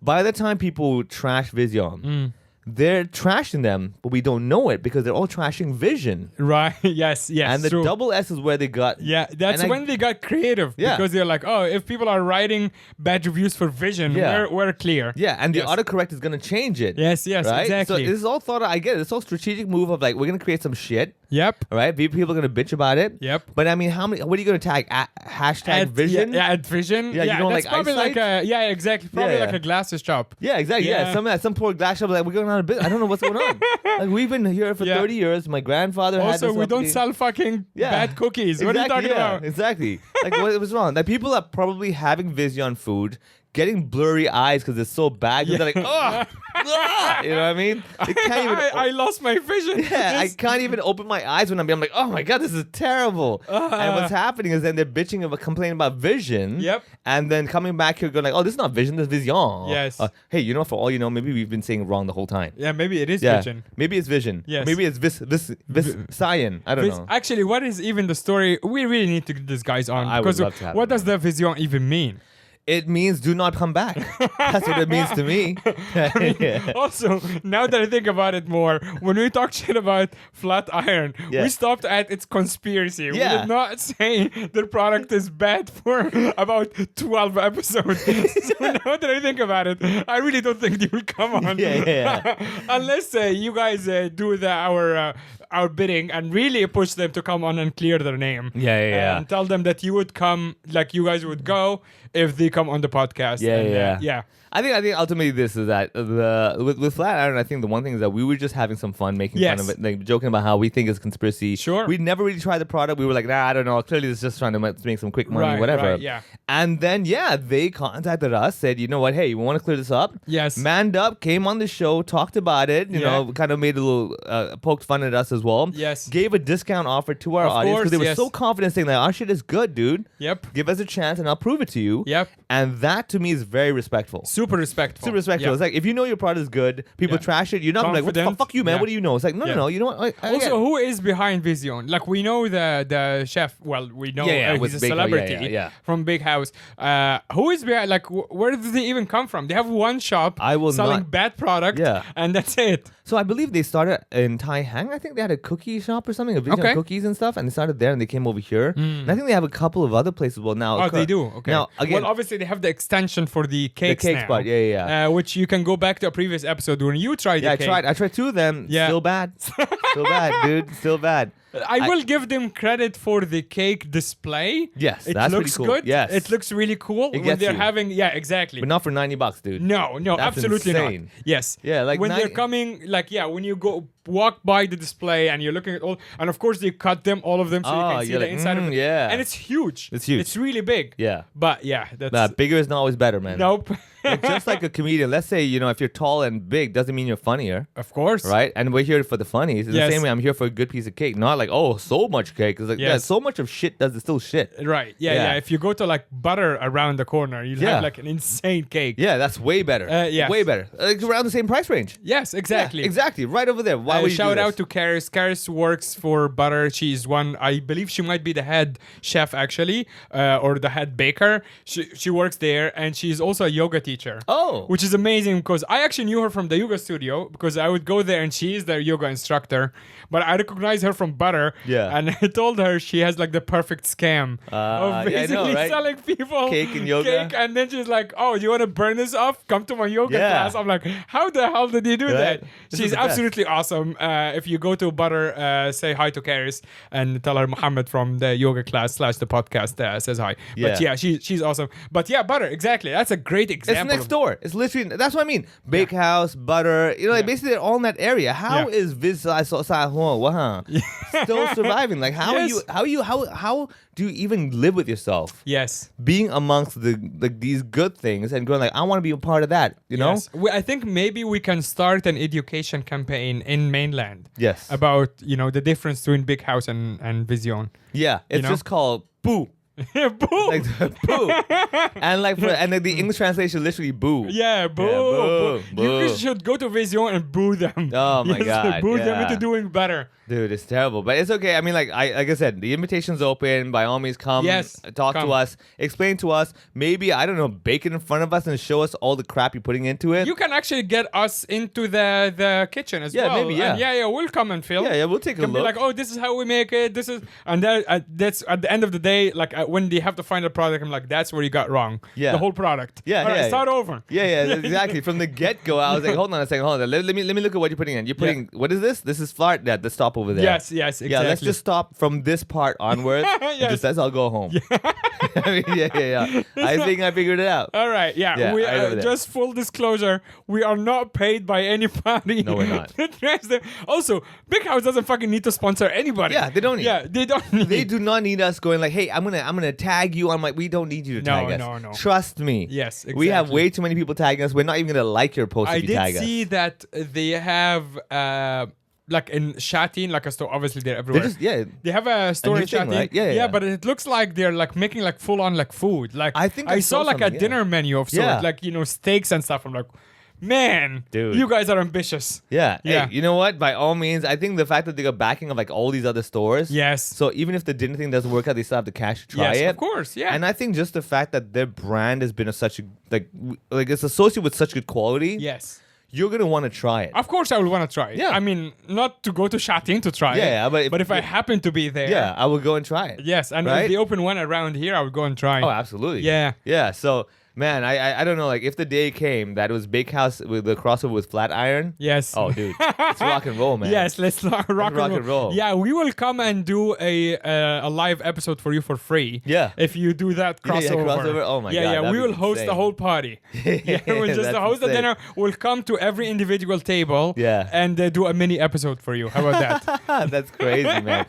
Speaker 3: by the time people trash Vision, they're trashing them, but we don't know it because they're all trashing Vision.
Speaker 4: Right. Yes.
Speaker 3: And the
Speaker 4: true.
Speaker 3: double S is where they got.
Speaker 4: Yeah, that's
Speaker 3: and I-
Speaker 4: when they got creative.
Speaker 3: Yeah.
Speaker 4: Because they're like, oh, if people are writing bad reviews for Vision,
Speaker 3: Yeah.
Speaker 4: we're clear.
Speaker 3: Yeah, and the
Speaker 4: Yes.
Speaker 3: autocorrect is going to change it.
Speaker 4: Yes,
Speaker 3: right?
Speaker 4: exactly.
Speaker 3: So this is all thought out. I get it. It's all strategic move of like, we're going to create some shit.
Speaker 4: Yep.
Speaker 3: All right, people are gonna bitch about it.
Speaker 4: Yep.
Speaker 3: But I mean, what are you gonna tag? Hashtag Vision.
Speaker 4: Yeah, at Vision.
Speaker 3: Yeah, you don't
Speaker 4: that's
Speaker 3: like
Speaker 4: probably
Speaker 3: eyesight?
Speaker 4: like a, yeah, exactly. Probably
Speaker 3: Yeah,
Speaker 4: like
Speaker 3: yeah.
Speaker 4: a glasses shop.
Speaker 3: Yeah, exactly. Yeah,
Speaker 4: Yeah.
Speaker 3: some poor glass shop like we're going out of business. I don't know what's going on. Like we've been here for
Speaker 4: Yeah.
Speaker 3: 30 years. My grandfather had
Speaker 4: Also,
Speaker 3: this
Speaker 4: we don't
Speaker 3: company.
Speaker 4: sell fucking
Speaker 3: Yeah.
Speaker 4: bad cookies. What are you
Speaker 3: Exactly,
Speaker 4: talking
Speaker 3: yeah,
Speaker 4: about?
Speaker 3: Exactly. Like what was wrong? Like people are probably having Vision food, getting blurry eyes because it's so bad. 'Cause they're like, oh, you know what I mean? They can't even.
Speaker 4: I lost my vision.
Speaker 3: Yeah, I
Speaker 4: This-
Speaker 3: can't even open my eyes when I'm like, oh my god, this is terrible. And what's happening is then they're bitching about complaining about Vision.
Speaker 4: Yep.
Speaker 3: And then coming back here going like, oh, this is not Vision, this is Vision.
Speaker 4: Yes.
Speaker 3: Hey, you know, for all you know, maybe we've been saying it wrong the whole time.
Speaker 4: Yeah, maybe it is
Speaker 3: Yeah.
Speaker 4: Vision.
Speaker 3: Maybe it's Vision.
Speaker 4: Yes.
Speaker 3: Maybe it's Cyan. I don't know.
Speaker 4: Actually, what is even the story? We really need to get these guys on.
Speaker 3: I would
Speaker 4: because
Speaker 3: love to have
Speaker 4: what
Speaker 3: them
Speaker 4: does the Vision even mean?
Speaker 3: It means do not come back. That's what it means to me. Yeah.
Speaker 4: Also, now that I think about it more, when we talk shit about flat iron,
Speaker 3: Yeah.
Speaker 4: we stopped at its conspiracy. We
Speaker 3: Yeah.
Speaker 4: did not say their product is bad for about 12 episodes. So now that I think about it, I really don't think they will come on.
Speaker 3: Yeah.
Speaker 4: Unless you guys do our bidding and really push them to come on and clear their name.
Speaker 3: Yeah.
Speaker 4: And tell them that you would come, like you guys would go if they come on the podcast.
Speaker 3: Yeah,
Speaker 4: And,
Speaker 3: yeah. I think ultimately this is that with flat iron. I think the one thing is that we were just having some fun making
Speaker 4: Yes.
Speaker 3: fun of it, like joking about how we think it's conspiracy.
Speaker 4: Sure.
Speaker 3: We never really tried the product. We were like, nah, I don't know. Clearly, it's just trying to make some quick money,
Speaker 4: Right,
Speaker 3: whatever.
Speaker 4: right, yeah.
Speaker 3: And then they contacted us, said, you know what? Hey, we want to clear this up.
Speaker 4: Yes.
Speaker 3: Manned up, came on the show, talked about it. You
Speaker 4: Yeah.
Speaker 3: know, kind of made a little poked fun at us as well.
Speaker 4: Yes.
Speaker 3: Gave a discount offer to our
Speaker 4: Of
Speaker 3: audience because they
Speaker 4: course,
Speaker 3: were
Speaker 4: yes.
Speaker 3: so confident, saying like, our shit is good, dude.
Speaker 4: Yep.
Speaker 3: Give us a chance, and I'll prove it to you.
Speaker 4: Yep.
Speaker 3: And that to me is very respectful.
Speaker 4: Super respectful.
Speaker 3: Super respectful.
Speaker 4: Yeah.
Speaker 3: It's like if you know your product is good, people
Speaker 4: Yeah.
Speaker 3: trash it. You're not gonna be like, what the
Speaker 4: Confident.
Speaker 3: fuck you, man?
Speaker 4: Yeah.
Speaker 3: What do you know? It's like, no,
Speaker 4: Yeah.
Speaker 3: no. You know what?
Speaker 4: Also, who is behind Vision? Like we know the chef. Well, we know
Speaker 3: with
Speaker 4: he's a
Speaker 3: Big House,
Speaker 4: celebrity
Speaker 3: yeah.
Speaker 4: from Big House. Who is behind? Like where did they even come from? They have one shop
Speaker 3: I will
Speaker 4: selling
Speaker 3: not-
Speaker 4: bad product.
Speaker 3: Yeah.
Speaker 4: and that's it.
Speaker 3: So I believe they started in Tai Hang. I think they had a cookie shop or something, a Vision
Speaker 4: Okay.
Speaker 3: cookies and stuff, and they started there and they came over here. And I think they have a couple of other places. Well, now
Speaker 4: Oh, they do. Okay.
Speaker 3: Now again,
Speaker 4: well, obviously they have the extension for the cakes
Speaker 3: cake
Speaker 4: now,
Speaker 3: spot. Yeah.
Speaker 4: which you can go back to a previous episode when you tried
Speaker 3: Yeah,
Speaker 4: the
Speaker 3: I
Speaker 4: cake.
Speaker 3: tried 2 of them.
Speaker 4: Yeah.
Speaker 3: Still bad. Still bad, dude. Still bad.
Speaker 4: I will give them credit for the cake display.
Speaker 3: Yes,
Speaker 4: it
Speaker 3: that's pretty
Speaker 4: looks
Speaker 3: cool.
Speaker 4: good.
Speaker 3: Yes.
Speaker 4: It looks really cool when
Speaker 3: gets
Speaker 4: they're
Speaker 3: you.
Speaker 4: having. Yeah, exactly.
Speaker 3: But not for $90, dude.
Speaker 4: No,
Speaker 3: That's
Speaker 4: absolutely
Speaker 3: insane.
Speaker 4: not. Yes.
Speaker 3: Yeah, like
Speaker 4: when they're
Speaker 3: 90
Speaker 4: coming, like when you go walk by the display and you're looking at all, and of course they cut them, all of them, so you can see
Speaker 3: you're
Speaker 4: the
Speaker 3: like,
Speaker 4: inside of it.
Speaker 3: yeah.
Speaker 4: And it's huge.
Speaker 3: It's huge.
Speaker 4: It's really big.
Speaker 3: Yeah.
Speaker 4: But yeah, that's
Speaker 3: Nah, bigger is not always better, man.
Speaker 4: nope.
Speaker 3: Like, just like a comedian, let's say, if you're tall and big, doesn't mean you're funnier.
Speaker 4: Of course.
Speaker 3: Right? And we're here for the funnies. It's
Speaker 4: Yes.
Speaker 3: the same way I'm here for a good piece of cake. Not like, oh, so much cake. It's like, yeah,
Speaker 4: Yes.
Speaker 3: so much of shit does still shit.
Speaker 4: Right. Yeah,
Speaker 3: Yeah.
Speaker 4: yeah. If you go to like butter around the corner, you'll
Speaker 3: Yeah.
Speaker 4: have like an insane cake.
Speaker 3: Yeah, that's way better.
Speaker 4: Yes.
Speaker 3: Way better. Like around the same price range.
Speaker 4: Yes, exactly.
Speaker 3: Yeah, exactly. Right over there. Why would you
Speaker 4: shout
Speaker 3: do
Speaker 4: out
Speaker 3: this?
Speaker 4: to Karis. Karis works for Butter. She's one, I believe she might be the head chef actually, or the head baker. She works there, and she's also a yoga teacher.
Speaker 3: Oh.
Speaker 4: Which is amazing because I actually knew her from the yoga studio because I would go there and she is their yoga instructor. But I recognize her from Butter.
Speaker 3: Yeah.
Speaker 4: And I told her she has like the perfect scam
Speaker 3: yeah,
Speaker 4: of
Speaker 3: I know,
Speaker 4: basically
Speaker 3: right?
Speaker 4: selling people
Speaker 3: Cake and yoga.
Speaker 4: cake, and then she's like, "Oh, you want to burn this off? Come to my yoga
Speaker 3: Yeah.
Speaker 4: class." I'm like, "How the hell did you do
Speaker 3: Right?
Speaker 4: that?"
Speaker 3: This is
Speaker 4: She's
Speaker 3: the best.
Speaker 4: absolutely awesome. If you go to Butter, say hi to Karis and tell her Muhammad from the yoga class / the podcast says hi. But
Speaker 3: Yeah.
Speaker 4: yeah, she's awesome. But yeah, Butter, exactly. That's a great
Speaker 3: It's
Speaker 4: example.
Speaker 3: next door. It's literally, that's what I mean. Bakehouse, Butter, like
Speaker 4: Yeah.
Speaker 3: basically they're all in that area. How
Speaker 4: Yeah.
Speaker 3: is still surviving? Like how
Speaker 4: Yes.
Speaker 3: are you how do you even live with yourself?
Speaker 4: Yes.
Speaker 3: Being amongst these good things and going like, I want to be a part of that, you know?
Speaker 4: Yes. I think maybe we can start an education campaign in mainland.
Speaker 3: Yes.
Speaker 4: About the difference between Big House and Vision.
Speaker 3: Yeah. It's
Speaker 4: know?
Speaker 3: just called boo.
Speaker 4: Boo.
Speaker 3: Like boo. And like and like the English translation literally boo.
Speaker 4: Yeah, boo,
Speaker 3: boo,
Speaker 4: boo. You
Speaker 3: boo.
Speaker 4: should go to Vision and boo them.
Speaker 3: Oh my God,
Speaker 4: boo them
Speaker 3: yeah.
Speaker 4: into doing better.
Speaker 3: Dude, it's terrible, but it's okay. I mean, like I said, the invitation's open. By all means, come.
Speaker 4: Yes,
Speaker 3: talk
Speaker 4: come.
Speaker 3: to us, explain to us. Maybe I don't know, bake it in front of us and show us all the crap you're putting into it.
Speaker 4: You can actually get us into the kitchen as
Speaker 3: Yeah,
Speaker 4: well.
Speaker 3: maybe, yeah.
Speaker 4: And yeah, we'll come and film.
Speaker 3: Yeah, we'll take a
Speaker 4: Can be
Speaker 3: look.
Speaker 4: like, oh, this is how we make it. This is, and that's at the end of the day, like when they have to find a product, I'm like, that's where you got wrong.
Speaker 3: Yeah.
Speaker 4: The whole product.
Speaker 3: Yeah,
Speaker 4: All right,
Speaker 3: yeah.
Speaker 4: start over.
Speaker 3: Yeah, exactly. From the get go, I was like, hold on a second, hold on. Let me look at what you're putting in. You're putting what is this? This is flour. Yeah, let's stop over there.
Speaker 4: Yes, exactly.
Speaker 3: Yeah, let's just stop from this part onwards.
Speaker 4: Yes.
Speaker 3: Just says I'll go home. I mean, yeah. I think I figured it out.
Speaker 4: All right,
Speaker 3: Yeah,
Speaker 4: we
Speaker 3: right over there.
Speaker 4: just full disclosure, we are not paid by anybody.
Speaker 3: No, we're not.
Speaker 4: to trash them. Also, Big House doesn't fucking need to sponsor anybody.
Speaker 3: Yeah, they don't need-
Speaker 4: Yeah, they don't need.
Speaker 3: They do not need us going like, hey, I'm gonna tag you. I'm like, we don't need you to
Speaker 4: No,
Speaker 3: tag us.
Speaker 4: no.
Speaker 3: Trust me.
Speaker 4: Yes,
Speaker 3: We have
Speaker 4: exactly.
Speaker 3: way too many people tagging us. We're not even gonna like your post
Speaker 4: I
Speaker 3: if you
Speaker 4: did
Speaker 3: tag
Speaker 4: see
Speaker 3: us.
Speaker 4: that they have like in Shatin, like a store. Obviously, they're everywhere. They have a store
Speaker 3: new
Speaker 4: in
Speaker 3: thing,
Speaker 4: Shatin.
Speaker 3: right? Yeah.
Speaker 4: But it looks like they're like making like full on like food. Like
Speaker 3: I think
Speaker 4: I
Speaker 3: I
Speaker 4: saw
Speaker 3: saw
Speaker 4: like a
Speaker 3: something, yeah.
Speaker 4: dinner menu of sort,
Speaker 3: Yeah.
Speaker 4: like steaks and stuff. I'm like, man,
Speaker 3: Dude.
Speaker 4: you guys are ambitious.
Speaker 3: Yeah.
Speaker 4: Yeah.
Speaker 3: Hey, you know what? By all means, I think the fact that they got backing of like all these other stores.
Speaker 4: Yes.
Speaker 3: So even if the dinner thing doesn't work out, they still have the cash to try
Speaker 4: Yes,
Speaker 3: it.
Speaker 4: of course, yeah.
Speaker 3: And I think just the fact that their brand has been such a like it's associated with such good quality.
Speaker 4: Yes.
Speaker 3: You're gonna want to try it.
Speaker 4: Of course, I would want to try it.
Speaker 3: Yeah.
Speaker 4: I mean, not to go to Shatin to try it.
Speaker 3: Yeah, but
Speaker 4: if I happen to be there.
Speaker 3: Yeah, I will go and try it.
Speaker 4: Yes, and
Speaker 3: Right?
Speaker 4: if they open one around here, I would go and try.
Speaker 3: Oh, absolutely.
Speaker 4: Yeah.
Speaker 3: Yeah. So, man, I don't know. Like, if the day came that it was Bakehouse with the crossover with Flatiron.
Speaker 4: Yes.
Speaker 3: Oh, dude, it's rock and roll, man.
Speaker 4: Yes, let's rock
Speaker 3: and roll.
Speaker 4: Yeah, we will come and do a live episode for you for free.
Speaker 3: Yeah.
Speaker 4: If you do that
Speaker 3: Yeah,
Speaker 4: crossover.
Speaker 3: crossover. Oh my God,
Speaker 4: Yeah,
Speaker 3: that'd
Speaker 4: we
Speaker 3: be
Speaker 4: will host
Speaker 3: insane.
Speaker 4: the whole party. Yeah, we'll just
Speaker 3: That's
Speaker 4: host the
Speaker 3: insane.
Speaker 4: dinner. We'll come to every individual table.
Speaker 3: Yeah.
Speaker 4: And do a mini episode for you. How about that?
Speaker 3: That's crazy, man.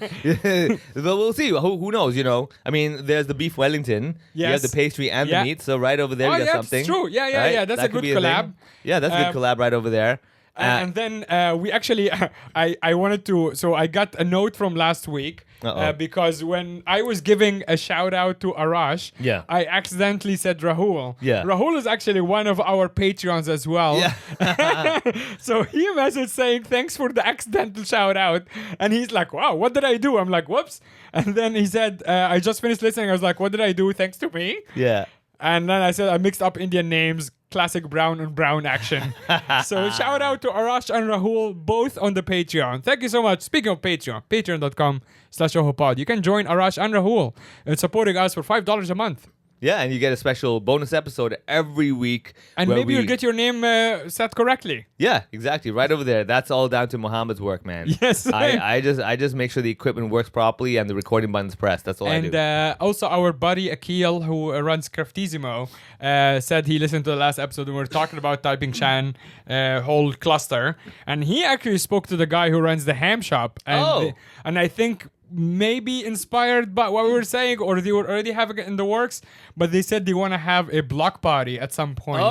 Speaker 3: But we'll see. Who knows? I mean, there's the beef Wellington. You have
Speaker 4: Yes.
Speaker 3: the pastry and
Speaker 4: Yeah.
Speaker 3: the meat. So right over there,
Speaker 4: Oh,
Speaker 3: you got
Speaker 4: yeah,
Speaker 3: something.
Speaker 4: it's true. Yeah.
Speaker 3: right?
Speaker 4: That's
Speaker 3: That
Speaker 4: a
Speaker 3: could
Speaker 4: good
Speaker 3: be thing.
Speaker 4: collab.
Speaker 3: Yeah, that's a good collab right over there.
Speaker 4: And then we actually, I wanted to, so I got a note from last week because when I was giving a shout out to Arash,
Speaker 3: Yeah.
Speaker 4: I accidentally said Rahul.
Speaker 3: Yeah.
Speaker 4: Rahul is actually one of our Patreons as well.
Speaker 3: Yeah.
Speaker 4: So he messaged saying, thanks for the accidental shout out. And he's like, wow, what did I do? I'm like, whoops. And then he said, I just finished listening. I was like, what did I do? Thanks to me.
Speaker 3: Yeah.
Speaker 4: And then I said I mixed up Indian names, classic brown on brown action. So shout out to Arash and Rahul, both on the Patreon. Thank you so much. Speaking of Patreon, patreon.com/ohopod. You can join Arash and Rahul in supporting us for $5 a month.
Speaker 3: Yeah, and you get a special bonus episode every week.
Speaker 4: And
Speaker 3: where
Speaker 4: maybe you'll get your name set correctly.
Speaker 3: Yeah, exactly. Right over there. That's all down to Mohammed's work, man.
Speaker 4: Yes.
Speaker 3: I just make sure the equipment works properly and the recording button's pressed. That's all I do.
Speaker 4: And also our buddy Akil, who runs Craftissimo, said he listened to the last episode when we were talking about Typing Chan whole cluster. And he actually spoke to the guy who runs the ham shop. And, and I think maybe inspired by what we were saying, or they were already having it in the works, but they said they want to have a block party at some point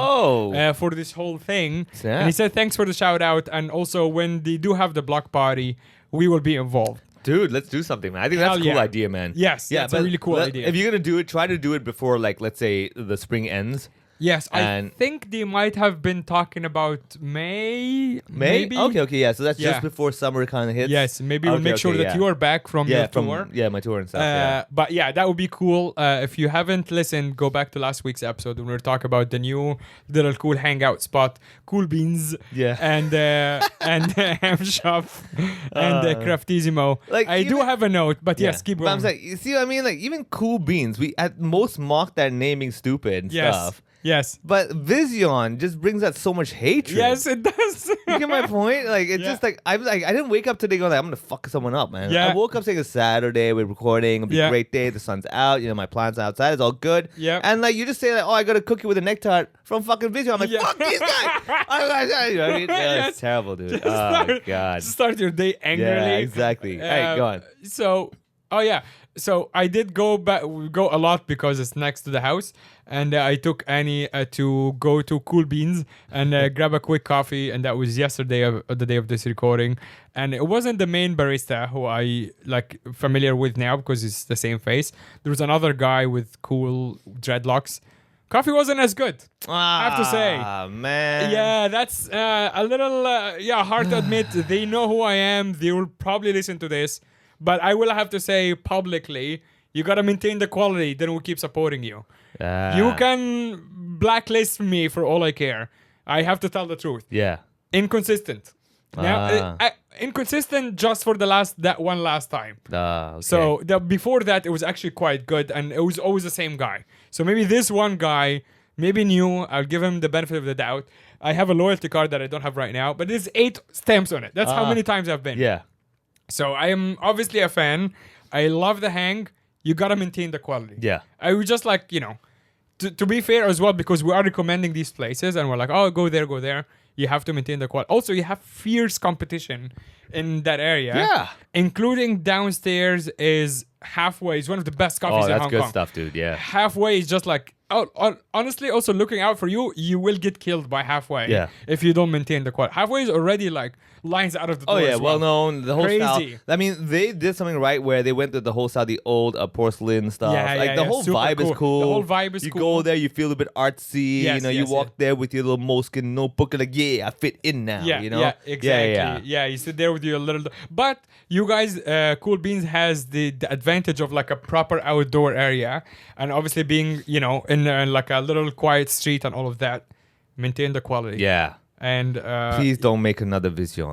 Speaker 4: for this whole thing.
Speaker 3: Yeah.
Speaker 4: And he said thanks for the shout out, and also when they do have the block party, we will be involved.
Speaker 3: Dude, let's do something, man. I think that's a cool idea, man.
Speaker 4: Yes, that's a really cool idea.
Speaker 3: If you're going to do it, try to do it before, like, let's say the spring ends.
Speaker 4: Yes, I think they might have been talking about May. Maybe.
Speaker 3: Okay, yeah. So that's just before summer kind of hits.
Speaker 4: Yes, maybe we'll make sure that you are back from your tour.
Speaker 3: Yeah, my tour and stuff.
Speaker 4: But yeah, that would be cool. If you haven't listened, go back to last week's episode when we were talking about the new little cool hangout spot, Cool Beans.
Speaker 3: Yeah.
Speaker 4: And Ham Shop and Craftissimo.
Speaker 3: Like,
Speaker 4: I do have a note, but yes, keep going.
Speaker 3: But I'm like, you see what I mean? Like, even Cool Beans, we at most mock that naming stupid and stuff.
Speaker 4: Yes.
Speaker 3: But Vision just brings out so much hatred.
Speaker 4: Yes, it does.
Speaker 3: You get my point? Like, it's just like, I didn't wake up today going like, I'm going to fuck someone up, man.
Speaker 4: Yeah.
Speaker 3: I woke up saying it's Saturday, we're recording, it'll be a great day, the sun's out, my plants are outside, it's all good.
Speaker 4: Yeah.
Speaker 3: And like, you just say like, oh, I got a cookie with a neck tart from fucking Vision. I'm like, fuck these guys. You know what I mean? Yeah, it's terrible, dude. Oh, God.
Speaker 4: Start your day angrily.
Speaker 3: Yeah, exactly. Hey, go on.
Speaker 4: So I did go a lot because it's next to the house, and I took Annie to go to Cool Beans and grab a quick coffee, and that was yesterday, the day of this recording. And it wasn't the main barista who I like familiar with now because it's the same face. There was another guy with cool dreadlocks. Coffee wasn't as good, I have to say.
Speaker 3: Ah, man.
Speaker 4: Yeah, that's a little hard to admit. They know who I am. They will probably listen to this. But I will have to say publicly, you got to maintain the quality, then we'll keep supporting you. You can blacklist me for all I care. I have to tell the truth.
Speaker 3: Yeah.
Speaker 4: Inconsistent. Now, inconsistent just for that one last time.
Speaker 3: Okay.
Speaker 4: So before that, it was actually quite good, and it was always the same guy. So maybe this one guy, maybe new, I'll give him the benefit of the doubt. I have a loyalty card that I don't have right now, but there's 8 stamps on it. That's how many times I've been.
Speaker 3: Yeah.
Speaker 4: So I am obviously a fan. I love the hang. You gotta maintain the quality.
Speaker 3: Yeah.
Speaker 4: I would just like, to be fair as well, because we are recommending these places and we're like, oh, go there, go there. You have to maintain the quality. Also, you have fierce competition in that area.
Speaker 3: Yeah.
Speaker 4: Including downstairs is Halfway. It's one of the best coffees in Hong Kong.
Speaker 3: That's good stuff, dude. Yeah.
Speaker 4: Halfway is just like, honestly, also looking out for you, you will get killed by Halfway if you don't maintain the quality. Halfway is already like lines out of the door.
Speaker 3: Oh yeah,
Speaker 4: as
Speaker 3: well known. The whole
Speaker 4: Crazy.
Speaker 3: style. I mean, they did something right where they went to the whole style, the old porcelain stuff. The whole
Speaker 4: Super
Speaker 3: vibe is cool.
Speaker 4: The whole vibe is
Speaker 3: you
Speaker 4: cool.
Speaker 3: go there, you feel a bit artsy.
Speaker 4: Yes,
Speaker 3: you walk there with your little moleskin notebook and like, yeah, I fit in now.
Speaker 4: Yeah, exactly. Yeah, you sit there with your little. But you guys, Cool Beans has the advantage of like a proper outdoor area, and obviously being in like a little quiet street and all of that. Maintain the quality.
Speaker 3: Yeah.
Speaker 4: And
Speaker 3: please don't make another Vision.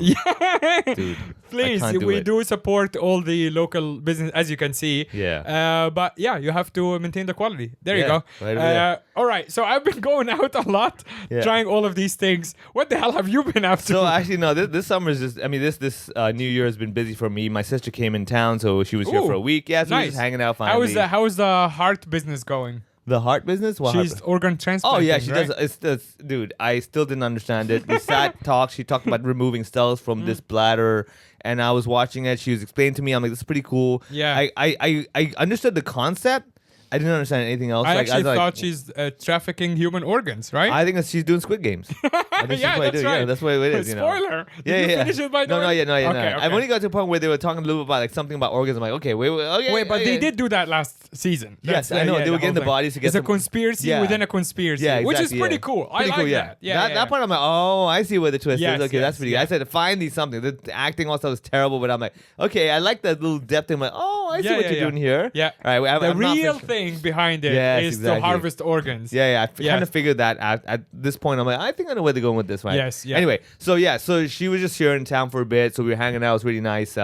Speaker 3: Dude,
Speaker 4: please, we do support all the local business, as you can see.
Speaker 3: Yeah.
Speaker 4: But yeah, you have to maintain the quality. There you go.
Speaker 3: Right
Speaker 4: all right. So I've been going out a lot, trying all of these things. What the hell have you been up to?
Speaker 3: So actually, no. This summer is just. I mean, this New Year has been busy for me. My sister came in town, so she was here for a week. Yeah, so we were just hanging out. Finally.
Speaker 4: How is the heart business going?
Speaker 3: The heart business? What
Speaker 4: She's organ transplant.
Speaker 3: Oh, yeah, she does. Dude, I still didn't understand it. We talked. She talked about removing cells from this bladder, and I was watching it. She was explaining to me. I'm like, this is pretty cool.
Speaker 4: Yeah.
Speaker 3: I understood the concept. I didn't understand anything else.
Speaker 4: I thought she's trafficking human organs, right?
Speaker 3: I think that she's doing Squid Games. I think
Speaker 4: that's right.
Speaker 3: Yeah, that's what it is.
Speaker 4: Spoiler.
Speaker 3: Did
Speaker 4: you finish it by the way?
Speaker 3: No, yeah.
Speaker 4: Okay.
Speaker 3: I've only got to a point where they were talking a little bit about like something about organs. I'm like, okay, wait,
Speaker 4: but they did do that last season.
Speaker 3: Yes, I know. They were getting the bodies to get.
Speaker 4: It's a conspiracy within a conspiracy, which is pretty cool. I like that.
Speaker 3: That part I'm like, oh, I see where the twist is. Okay, that's pretty good. I said finally something. The acting all stuff is terrible, but I'm like, okay, I like that little depth. I'm like, oh, I see what you're doing here.
Speaker 4: Yeah.
Speaker 3: All right.
Speaker 4: The real thing thing behind it
Speaker 3: Yes,
Speaker 4: is
Speaker 3: exactly.
Speaker 4: to harvest organs.
Speaker 3: Yeah, I
Speaker 4: Yes.
Speaker 3: kind of figured that at this point. I'm like, I think I know where they're going with this, right?
Speaker 4: Yes, yeah.
Speaker 3: Anyway, so she was just here in town for a bit, so we were hanging out. It was really nice.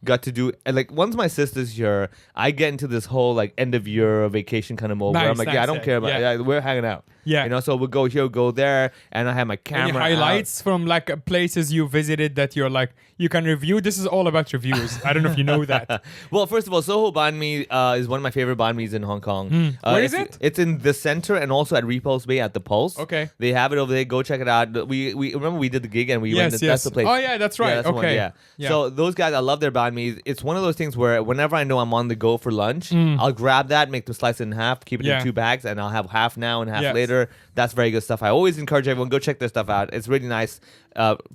Speaker 3: Got to do, and like, once my sister's here, I get into this whole like end of year vacation kind of mode where I'm like,
Speaker 4: Nice,
Speaker 3: yeah, I
Speaker 4: nice,
Speaker 3: don't care about
Speaker 4: yeah.
Speaker 3: it. We're hanging out.
Speaker 4: Yeah.
Speaker 3: You know, so we'll go here, go there, and I have my camera.
Speaker 4: Any
Speaker 3: out.
Speaker 4: highlights from like places you visited that you're like you can review? This is all about reviews. I don't know if you know that.
Speaker 3: Well, first of all, Soho Banh Mi is one of my favorite banh mi's in Hong Kong.
Speaker 4: Where is
Speaker 3: it's-
Speaker 4: it?
Speaker 3: It's in the center and also at Repulse Bay at the Pulse.
Speaker 4: Okay.
Speaker 3: They have it over there. Go check it out. We remember we did the gig and we
Speaker 4: Yes,
Speaker 3: went.
Speaker 4: yes.
Speaker 3: That's the place.
Speaker 4: Oh, yeah, that's right.
Speaker 3: that's the one,
Speaker 4: Okay.
Speaker 3: yeah.
Speaker 4: Yeah.
Speaker 3: So those guys, I love their banh mi. It's one of those things where whenever I know I'm on the go for lunch, I'll grab that, make them slice it in half, keep it
Speaker 4: Yeah.
Speaker 3: in 2 bags, and I'll have half now and half
Speaker 4: Yes.
Speaker 3: later. That's very good stuff. I always encourage everyone go check their stuff out. It's really nice.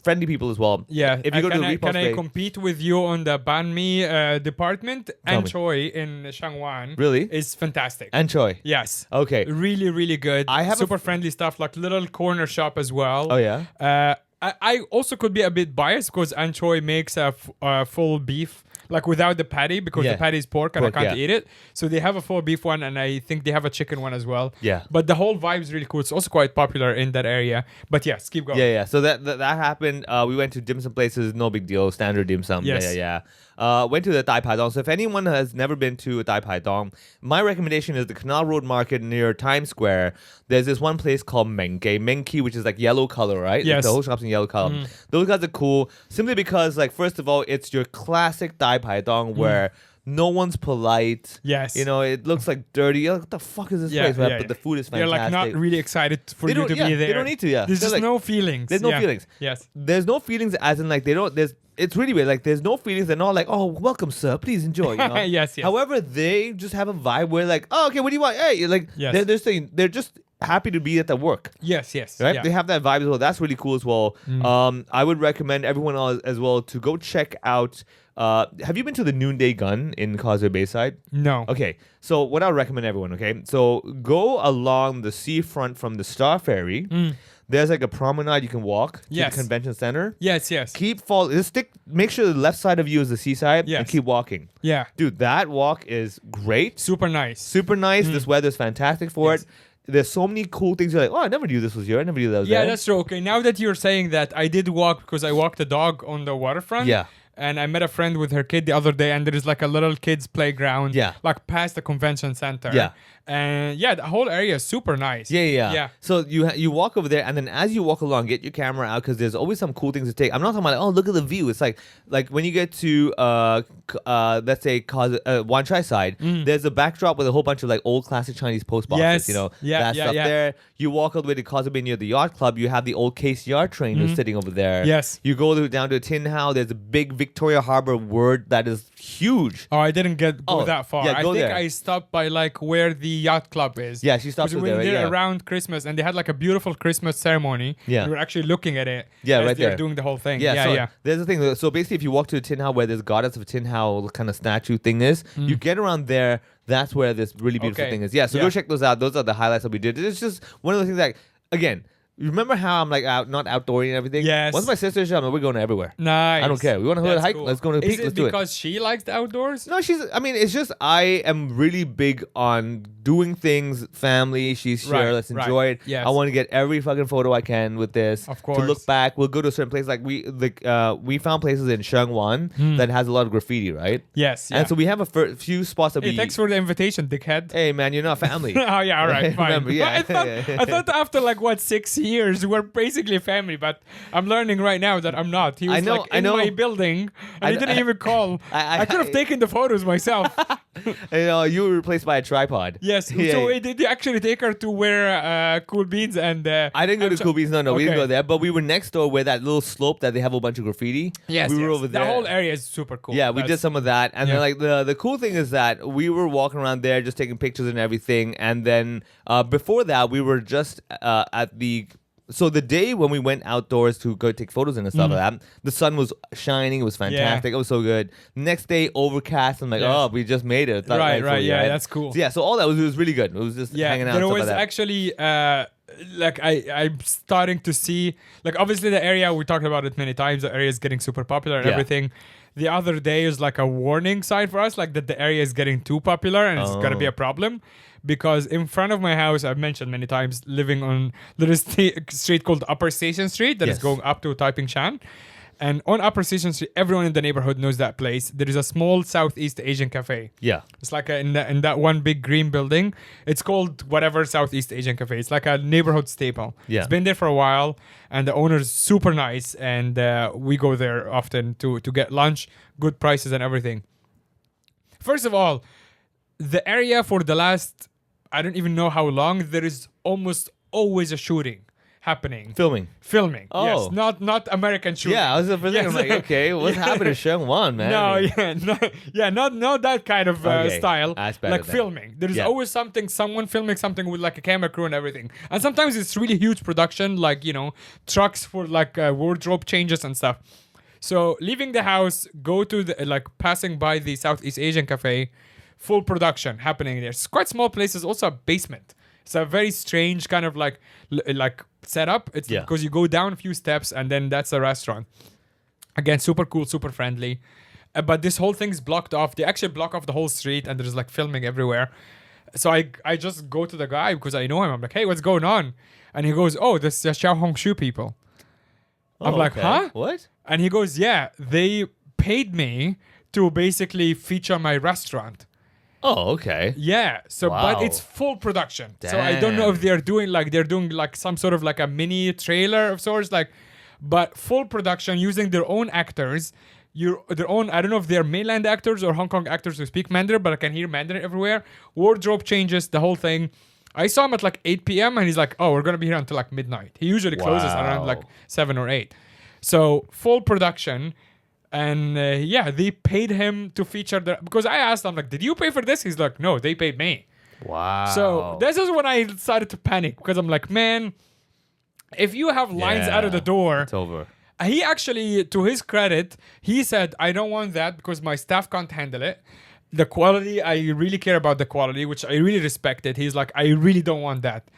Speaker 3: Friendly people as well.
Speaker 4: Yeah.
Speaker 3: If you go to
Speaker 4: can
Speaker 3: the
Speaker 4: I,
Speaker 3: Repulse
Speaker 4: can
Speaker 3: Bay,
Speaker 4: I compete with you on the banh mi department?
Speaker 3: Tell me.
Speaker 4: Anchoy in Shangwan.
Speaker 3: Really?
Speaker 4: Is fantastic.
Speaker 3: and Choi.
Speaker 4: Yes.
Speaker 3: Okay.
Speaker 4: Really, really good.
Speaker 3: I have a
Speaker 4: super friendly stuff, like little corner shop as well.
Speaker 3: Oh, yeah?
Speaker 4: I also could be a bit biased because Anchoy makes a full beef, like without the patty, because
Speaker 3: Yeah.
Speaker 4: the patty is pork and
Speaker 3: Pork,
Speaker 4: I can't
Speaker 3: yeah.
Speaker 4: eat it. So they have a full beef one, and I think they have a chicken one as well.
Speaker 3: Yeah.
Speaker 4: But the whole vibe is really cool. It's also quite popular in that area. But yes, keep going.
Speaker 3: Yeah. So that happened. We went to dim sum places. No big deal. Standard dim sum.
Speaker 4: Yes.
Speaker 3: Yeah. Went to the Thai Pai Dong. So if anyone has never been to a Thai Pai Dong, my recommendation is the Canal Road Market near Times Square. There's this one place called Menki, which is like yellow color, right?
Speaker 4: Yes.
Speaker 3: The whole shop's in yellow color. Those guys are cool simply because, like, first of all, it's your classic Thai Pai Dong where no one's polite.
Speaker 4: Yes.
Speaker 3: You know, it looks like dirty. You're like, what the fuck is this
Speaker 4: Yeah,
Speaker 3: place? Right?
Speaker 4: yeah,
Speaker 3: But
Speaker 4: yeah.
Speaker 3: the food is
Speaker 4: They're
Speaker 3: fantastic.
Speaker 4: like not really excited for
Speaker 3: They
Speaker 4: you
Speaker 3: don't-
Speaker 4: to
Speaker 3: yeah,
Speaker 4: be
Speaker 3: they
Speaker 4: there.
Speaker 3: don't need to, yeah.
Speaker 4: There's
Speaker 3: They're
Speaker 4: just
Speaker 3: like-
Speaker 4: no feelings.
Speaker 3: There's no
Speaker 4: Yeah.
Speaker 3: feelings.
Speaker 4: Yes.
Speaker 3: There's no feelings as in like it's really weird. Like there's no feelings. They're not like, oh, welcome, sir. Please enjoy. You know?
Speaker 4: Yes, yes.
Speaker 3: However, they just have a vibe where like, oh, okay, what do you want? Hey, like
Speaker 4: Yes.
Speaker 3: they're saying they're just happy to be at the work.
Speaker 4: Yes, yes.
Speaker 3: Right?
Speaker 4: Yeah.
Speaker 3: They have that vibe as well. That's really cool as well. I would recommend everyone else as well to go check out. Have you been to the Noonday Gun in Causeway Bayside?
Speaker 4: No.
Speaker 3: Okay, so what I would recommend everyone, okay? So go along the seafront from the Star Ferry. There's like a promenade you can walk to
Speaker 4: Yes.
Speaker 3: the convention center.
Speaker 4: Yes, yes.
Speaker 3: Make sure the left side of you is the seaside and
Speaker 4: Yes.
Speaker 3: keep walking.
Speaker 4: Yeah.
Speaker 3: Dude, that walk is great.
Speaker 4: Super nice.
Speaker 3: Super nice. This weather's fantastic for
Speaker 4: Yes.
Speaker 3: it. There's so many cool things. You're like, oh, I never knew this was here. I never knew that was
Speaker 4: Yeah,
Speaker 3: there.
Speaker 4: that's true. Okay, now that you're saying that, I did walk because I walked a dog on the waterfront.
Speaker 3: Yeah.
Speaker 4: And I met a friend with her kid the other day, and there is like a little kids' playground.
Speaker 3: Yeah.
Speaker 4: Like past the convention center.
Speaker 3: Yeah.
Speaker 4: And yeah, the whole area is super nice.
Speaker 3: Yeah. So you walk over there, and then as you walk along, get your camera out because there's always some cool things to take. I'm not talking about like, oh, look at the view. It's like when you get to let's say Wan Chai side, there's a backdrop with a whole bunch of like old classic Chinese post boxes.
Speaker 4: Yes.
Speaker 3: You know,
Speaker 4: Yeah,
Speaker 3: that
Speaker 4: yeah,
Speaker 3: stuff
Speaker 4: yeah.
Speaker 3: there. You walk all the way to Causeway Bay near the yacht club. You have the old Case Yard train that's sitting over there.
Speaker 4: Yes.
Speaker 3: You go down to Tin Hau. There's a big Victoria Harbour word that is huge.
Speaker 4: Oh, I didn't go
Speaker 3: Oh,
Speaker 4: that far.
Speaker 3: yeah,
Speaker 4: I
Speaker 3: go
Speaker 4: think
Speaker 3: there.
Speaker 4: I stopped by like where the yacht club is.
Speaker 3: Yeah, she stopped
Speaker 4: Because
Speaker 3: over
Speaker 4: we
Speaker 3: there,
Speaker 4: did
Speaker 3: right?
Speaker 4: it
Speaker 3: Yeah.
Speaker 4: around Christmas, and they had like a beautiful Christmas ceremony.
Speaker 3: Yeah.
Speaker 4: We were actually looking at it.
Speaker 3: Yeah,
Speaker 4: as
Speaker 3: right
Speaker 4: they're
Speaker 3: there.
Speaker 4: doing the whole thing.
Speaker 3: Yeah,
Speaker 4: Yeah,
Speaker 3: so
Speaker 4: yeah.
Speaker 3: There's the thing. So basically, if you walk to the Tin Hau where this goddess of Tin Hau kind of statue thing is, you get around there. That's where this really beautiful
Speaker 4: Okay.
Speaker 3: thing is. Yeah, so
Speaker 4: Yeah.
Speaker 3: go check those out. Those are the highlights that we did. It's just one of the things that, again, you remember how I'm like not outdoory and everything?
Speaker 4: Yes.
Speaker 3: Once my sister's here, I'm like, we're going everywhere.
Speaker 4: Nice.
Speaker 3: I don't care. We want to
Speaker 4: That's
Speaker 3: hike?
Speaker 4: cool.
Speaker 3: Let's go to the
Speaker 4: Is
Speaker 3: peak.
Speaker 4: it
Speaker 3: Let's do it.
Speaker 4: because she likes the outdoors?
Speaker 3: No, it's just I am really big on doing things, family. She's here.
Speaker 4: Right,
Speaker 3: Let's
Speaker 4: right.
Speaker 3: enjoy it.
Speaker 4: Yes.
Speaker 3: I want to get every fucking photo I can with this.
Speaker 4: Of
Speaker 3: To
Speaker 4: course.
Speaker 3: look back, we'll go to a certain place. Like we found places in Shangwan that has a lot of graffiti, right?
Speaker 4: Yes. Yeah.
Speaker 3: And so we have a few spots that
Speaker 4: Hey,
Speaker 3: we.
Speaker 4: thanks for the invitation, dickhead.
Speaker 3: Hey man, you're not family.
Speaker 4: Oh yeah, all right, fine.
Speaker 3: Remember, yeah.
Speaker 4: I thought after like 6 years we're basically family, but I'm learning right now that I'm not. He was
Speaker 3: know-
Speaker 4: like
Speaker 3: I
Speaker 4: in
Speaker 3: know.
Speaker 4: my building, and
Speaker 3: I
Speaker 4: he didn't even call. I could have taken the photos myself.
Speaker 3: You were replaced by a tripod.
Speaker 4: Yes.
Speaker 3: Yeah,
Speaker 4: So
Speaker 3: yeah.
Speaker 4: did you actually take her to where Cool Beans and?
Speaker 3: I didn't go to Cool Beans. No, we didn't
Speaker 4: Okay.
Speaker 3: go there. But we were next door where that little slope that they have a bunch of graffiti.
Speaker 4: Yes,
Speaker 3: we were
Speaker 4: yes.
Speaker 3: over there.
Speaker 4: The whole area is super cool.
Speaker 3: Yeah, we did
Speaker 4: That's-
Speaker 3: some of that, and
Speaker 4: Yeah.
Speaker 3: then like the cool thing is that we were walking around there just taking pictures and everything, and then before that we were just at the. So the day when we went outdoors to go take photos and stuff like that, the sun was shining. It was fantastic. It was so good. Next day, overcast. I'm like,
Speaker 4: Yes.
Speaker 3: oh, we just made it. It's not
Speaker 4: Right,
Speaker 3: for
Speaker 4: right,
Speaker 3: you,
Speaker 4: yeah, that's cool.
Speaker 3: So, yeah, so all that was really good. It was just
Speaker 4: Yeah,
Speaker 3: hanging out.
Speaker 4: there
Speaker 3: and stuff
Speaker 4: was
Speaker 3: like that.
Speaker 4: actually like I'm starting to see like obviously the area we talked about it many times. The area is getting super popular and
Speaker 3: Yeah.
Speaker 4: everything. The other day is like a warning sign for us, like that the area is getting too popular and it's gonna be a problem. because in front of my house, I've mentioned many times, living on there is a street called Upper Station Street that is
Speaker 3: Yes.
Speaker 4: going up to Taiping Shan. And on Upper Station Street, everyone in the neighborhood knows that place. There is a small Southeast Asian cafe.
Speaker 3: Yeah.
Speaker 4: It's like in that one big green building. It's called whatever Southeast Asian cafe. It's like a neighborhood staple.
Speaker 3: Yeah.
Speaker 4: It's been there for a while, and the owner's super nice. And we go there often to get lunch, good prices and everything. First of all, the area for the last, I don't even know how long, there is almost always a shooting happening. Filming.
Speaker 3: Oh.
Speaker 4: Yes, not American shooting.
Speaker 3: Yeah, I was the first thing. I'm like, okay, what's happened to Sheng-Wan, man?
Speaker 4: Not that kind of
Speaker 3: Okay,
Speaker 4: style.
Speaker 3: that's better
Speaker 4: Like
Speaker 3: then.
Speaker 4: filming. There's
Speaker 3: Yeah.
Speaker 4: always someone filming something with like a camera crew and everything. And sometimes it's really huge production, like, trucks for like wardrobe changes and stuff. So leaving the house, go to the passing by the Southeast Asian cafe, full production happening there. It's quite small places, also a basement. It's a very strange kind of like setup. It's
Speaker 3: Yeah.
Speaker 4: because you go down a few steps and then that's a restaurant. Again, super cool, super friendly. But this whole thing's blocked off. They actually block off the whole street and there's like filming everywhere. So I just go to the guy because I know him. I'm like, hey, what's going on? And he goes, oh, this is the Xiao Hongshu people. I'm like,
Speaker 3: okay.
Speaker 4: huh?
Speaker 3: What?
Speaker 4: And he goes, yeah, they paid me to basically feature my restaurant.
Speaker 3: Oh, okay.
Speaker 4: Yeah. So,
Speaker 3: Wow.
Speaker 4: but it's full production. So I don't know if they're doing like some sort of like a mini trailer of sorts, but full production using their own actors. Their own. I don't know if they're mainland actors or Hong Kong actors who speak Mandarin, but I can hear Mandarin everywhere. Wardrobe changes, the whole thing. I saw him at like 8 p.m. and he's like, "Oh, we're gonna be here until like midnight." He usually closes around like 7 or 8. So full production. And they paid him to feature because I asked him, like, did you pay for this? He's like, no, they paid me.
Speaker 3: Wow.
Speaker 4: So this is when I started to panic because I'm like, man, if you have lines out of the door,
Speaker 3: it's over.
Speaker 4: he actually, to his credit, he said, I don't want that because my staff can't handle it. The quality, I really care about the quality, which I really respected. He's like, I really don't want that.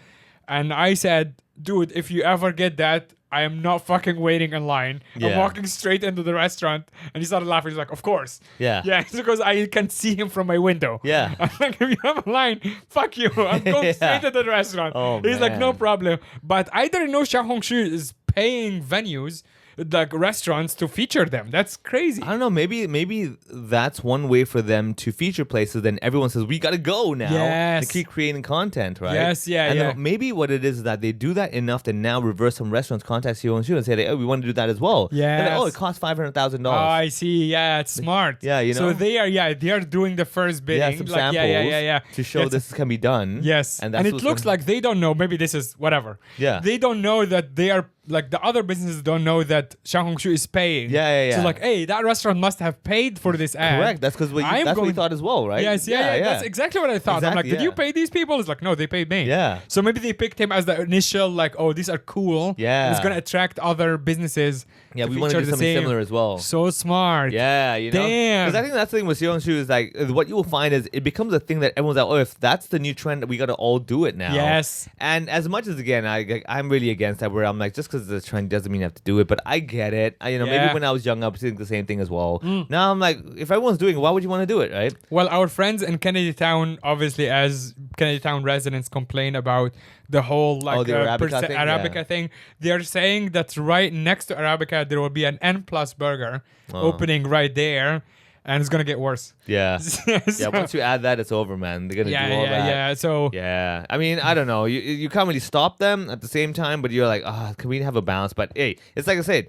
Speaker 4: And I said, dude, if you ever get that, I am not fucking waiting in line. I'm
Speaker 3: Yeah.
Speaker 4: walking straight into the restaurant. And he started laughing. He's like, of course.
Speaker 3: Yeah.
Speaker 4: Yeah, it's because I can see him from my window.
Speaker 3: Yeah.
Speaker 4: I'm like, if you have a line, fuck you. I'm going
Speaker 3: Yeah.
Speaker 4: straight to the restaurant.
Speaker 3: Oh,
Speaker 4: He's like, no
Speaker 3: man.
Speaker 4: problem. But I didn't know Xiao Hongshu is paying venues, like restaurants, to feature them. That's crazy.
Speaker 3: I don't know. Maybe that's one way for them to feature places. Then everyone says we gotta go now.
Speaker 4: Yes.
Speaker 3: They keep creating content, right?
Speaker 4: Yes, yeah,
Speaker 3: and
Speaker 4: yeah.
Speaker 3: then maybe what it is that they do that enough to now reverse some restaurants contact CEO and and say, oh, we want to do that as well.
Speaker 4: Yes.
Speaker 3: Like, oh, it costs $500,000.
Speaker 4: Oh, I see. Yeah, it's smart.
Speaker 3: Yeah, you
Speaker 4: So
Speaker 3: know?
Speaker 4: they are doing the first bidding.
Speaker 3: Yeah, some samples
Speaker 4: yeah.
Speaker 3: to show
Speaker 4: Yes.
Speaker 3: this can be done.
Speaker 4: Yes,
Speaker 3: and,
Speaker 4: and
Speaker 3: that's
Speaker 4: it
Speaker 3: what's
Speaker 4: looks
Speaker 3: gonna-
Speaker 4: like they don't know. Maybe this is whatever.
Speaker 3: Yeah.
Speaker 4: They don't know that they are like the other businesses don't know that Xiao Hongshu is paying.
Speaker 3: Yeah.
Speaker 4: So like, hey, that restaurant must have paid for this ad.
Speaker 3: correct. That's because that's what we thought as well, right?
Speaker 4: Yes, yeah. That's exactly what I thought. I'm like,
Speaker 3: Exactly,
Speaker 4: did you
Speaker 3: yeah.
Speaker 4: pay these people? It's like, no, they paid me.
Speaker 3: Yeah.
Speaker 4: So maybe they picked him as the initial, like, oh, these are cool.
Speaker 3: Yeah.
Speaker 4: And it's gonna attract other businesses.
Speaker 3: Yeah,
Speaker 4: to
Speaker 3: we want to
Speaker 4: feature
Speaker 3: do
Speaker 4: the
Speaker 3: something
Speaker 4: same.
Speaker 3: similar as well.
Speaker 4: So smart.
Speaker 3: Yeah, you know.
Speaker 4: Damn.
Speaker 3: Because I think that's the thing with Xiong Shu is like what you will find is it becomes a thing that everyone's like, oh, if that's the new trend, we got to all do it now.
Speaker 4: Yes.
Speaker 3: And as much as again, I'm really against that. Where I'm like, just because the trend doesn't mean you have to do it. But I get it. Maybe
Speaker 4: Yeah.
Speaker 3: when I was young, I was thinking the same thing as well. Now I'm like, if everyone's doing it, why would you want to do it, right?
Speaker 4: Well, our friends in Kennedy Town, obviously, as Kennedy Town residents complain about the whole like
Speaker 3: the Arabica thing?
Speaker 4: Arabica
Speaker 3: Yeah.
Speaker 4: thing, they are saying that right next to Arabica there will be an N Plus burger opening right there, and it's gonna get worse.
Speaker 3: Yeah.
Speaker 4: So-
Speaker 3: Yeah. Once you add that, it's over, man. They're gonna
Speaker 4: yeah,
Speaker 3: do all that.
Speaker 4: yeah. So
Speaker 3: Yeah, I mean, I don't know. You can't really stop them at the same time, but you're like, can we have a balance? But hey, it's like I said,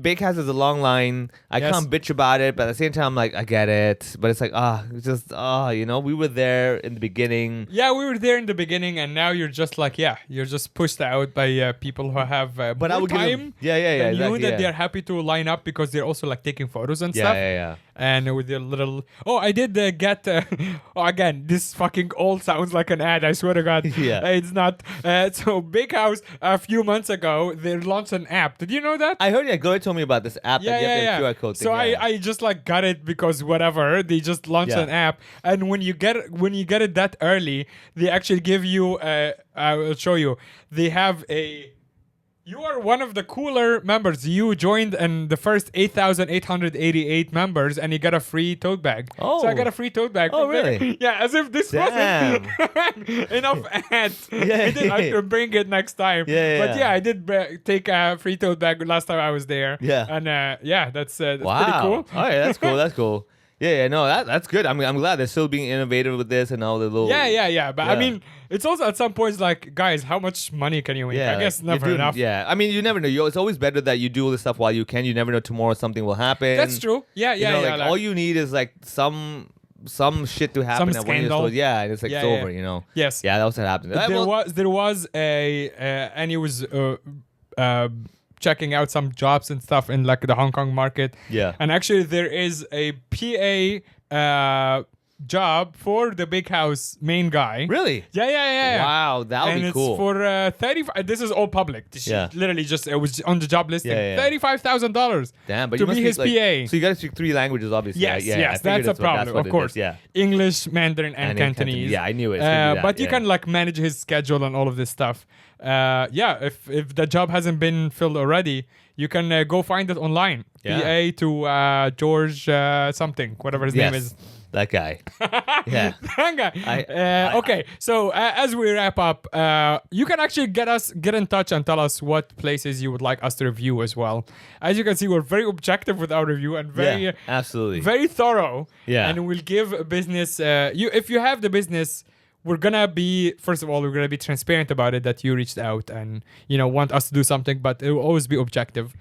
Speaker 3: Bakehouse is a long line. I
Speaker 4: Yes.
Speaker 3: can't bitch about it, but at the same time, I'm like, I get it. But it's like, we were there in the beginning.
Speaker 4: yeah, we were there in the beginning, and now you're just like, you're just pushed out by people who have
Speaker 3: But I
Speaker 4: more
Speaker 3: would give
Speaker 4: time.
Speaker 3: them, yeah,
Speaker 4: And you know
Speaker 3: exactly,
Speaker 4: that
Speaker 3: yeah.
Speaker 4: they're happy to line up because they're also like taking photos and
Speaker 3: Yeah,
Speaker 4: stuff.
Speaker 3: yeah.
Speaker 4: And with their little, I did get. Again, this fucking all sounds like an ad. I swear to God.
Speaker 3: Yeah.
Speaker 4: It's not. So Bakehouse a few months ago they launched an app. Did you know that?
Speaker 3: I heard Gloria told me about this app that you have the QR code thing.
Speaker 4: So
Speaker 3: yeah.
Speaker 4: I just like got it because whatever, they just launched
Speaker 3: Yeah.
Speaker 4: an app, and when you get it that early, they actually give you I will show you. They have a You are one of the cooler members. You joined in the first 8,888 members, and you got a free tote bag. So I got a free tote bag.
Speaker 3: Oh,
Speaker 4: from there.
Speaker 3: really?
Speaker 4: Yeah, as if this
Speaker 3: Damn.
Speaker 4: wasn't enough ads.
Speaker 3: Yeah,
Speaker 4: I did have to bring it next time.
Speaker 3: Yeah,
Speaker 4: But
Speaker 3: yeah.
Speaker 4: I did take a free tote bag last time I was there.
Speaker 3: Yeah.
Speaker 4: And that's pretty
Speaker 3: Wow.
Speaker 4: cool.
Speaker 3: All right, that's cool. That's cool. Yeah, no, that's good. I'm glad they're still being innovative with this and all the little.
Speaker 4: Yeah. But I
Speaker 3: Yeah.
Speaker 4: mean, it's also at some points like, guys, how much money can you make? I guess
Speaker 3: like,
Speaker 4: never
Speaker 3: you're doing-
Speaker 4: enough.
Speaker 3: Yeah, I mean, you never know. It's always better that you do all this stuff while you can. You never know tomorrow something will happen.
Speaker 4: That's true. Yeah.
Speaker 3: You know, like, all you need is like some shit to happen
Speaker 4: Some
Speaker 3: at one of your
Speaker 4: scandal.
Speaker 3: stores. Yeah, and it's like
Speaker 4: Yeah,
Speaker 3: it's
Speaker 4: yeah.
Speaker 3: over. You know.
Speaker 4: Yes.
Speaker 3: Yeah, that's what happened.
Speaker 4: There was a and he was checking out some jobs and stuff in like the Hong Kong market.
Speaker 3: Yeah.
Speaker 4: And actually there is a PA job for the big house main guy.
Speaker 3: Really?
Speaker 4: Yeah.
Speaker 3: Wow, that would
Speaker 4: And
Speaker 3: be
Speaker 4: it's
Speaker 3: cool.
Speaker 4: for 35. This is all public. She
Speaker 3: Yeah.
Speaker 4: literally just it was on the job listing.
Speaker 3: Yeah.
Speaker 4: $35,000.
Speaker 3: Damn, but
Speaker 4: to
Speaker 3: you must
Speaker 4: be his
Speaker 3: like,
Speaker 4: PA.
Speaker 3: So you got to speak 3 languages, obviously.
Speaker 4: Yes,
Speaker 3: right? Yeah, I
Speaker 4: yes,
Speaker 3: figured
Speaker 4: that's a problem,
Speaker 3: what
Speaker 4: of
Speaker 3: it
Speaker 4: course.
Speaker 3: is, Yeah.
Speaker 4: English, Mandarin, and
Speaker 3: And in
Speaker 4: Cantonese.
Speaker 3: Cantonese. Yeah, I knew it. It's gonna be that,
Speaker 4: But you
Speaker 3: yeah.
Speaker 4: can like manage his schedule and all of this stuff. If the job hasn't been filled already, you can go find it online.
Speaker 3: Yeah.
Speaker 4: PA to George something, whatever his name is.
Speaker 3: That guy. Yeah.
Speaker 4: That guy. Okay, so as we wrap up, you can actually get in touch and tell us what places you would like us to review as well. As you can see, we're very objective with our review and very,
Speaker 3: Yeah, absolutely.
Speaker 4: very thorough.
Speaker 3: Yeah.
Speaker 4: And we'll give a business. If you have the business, we're gonna be first of all, we're gonna be transparent about it that you reached out and want us to do something, but it will always be objective.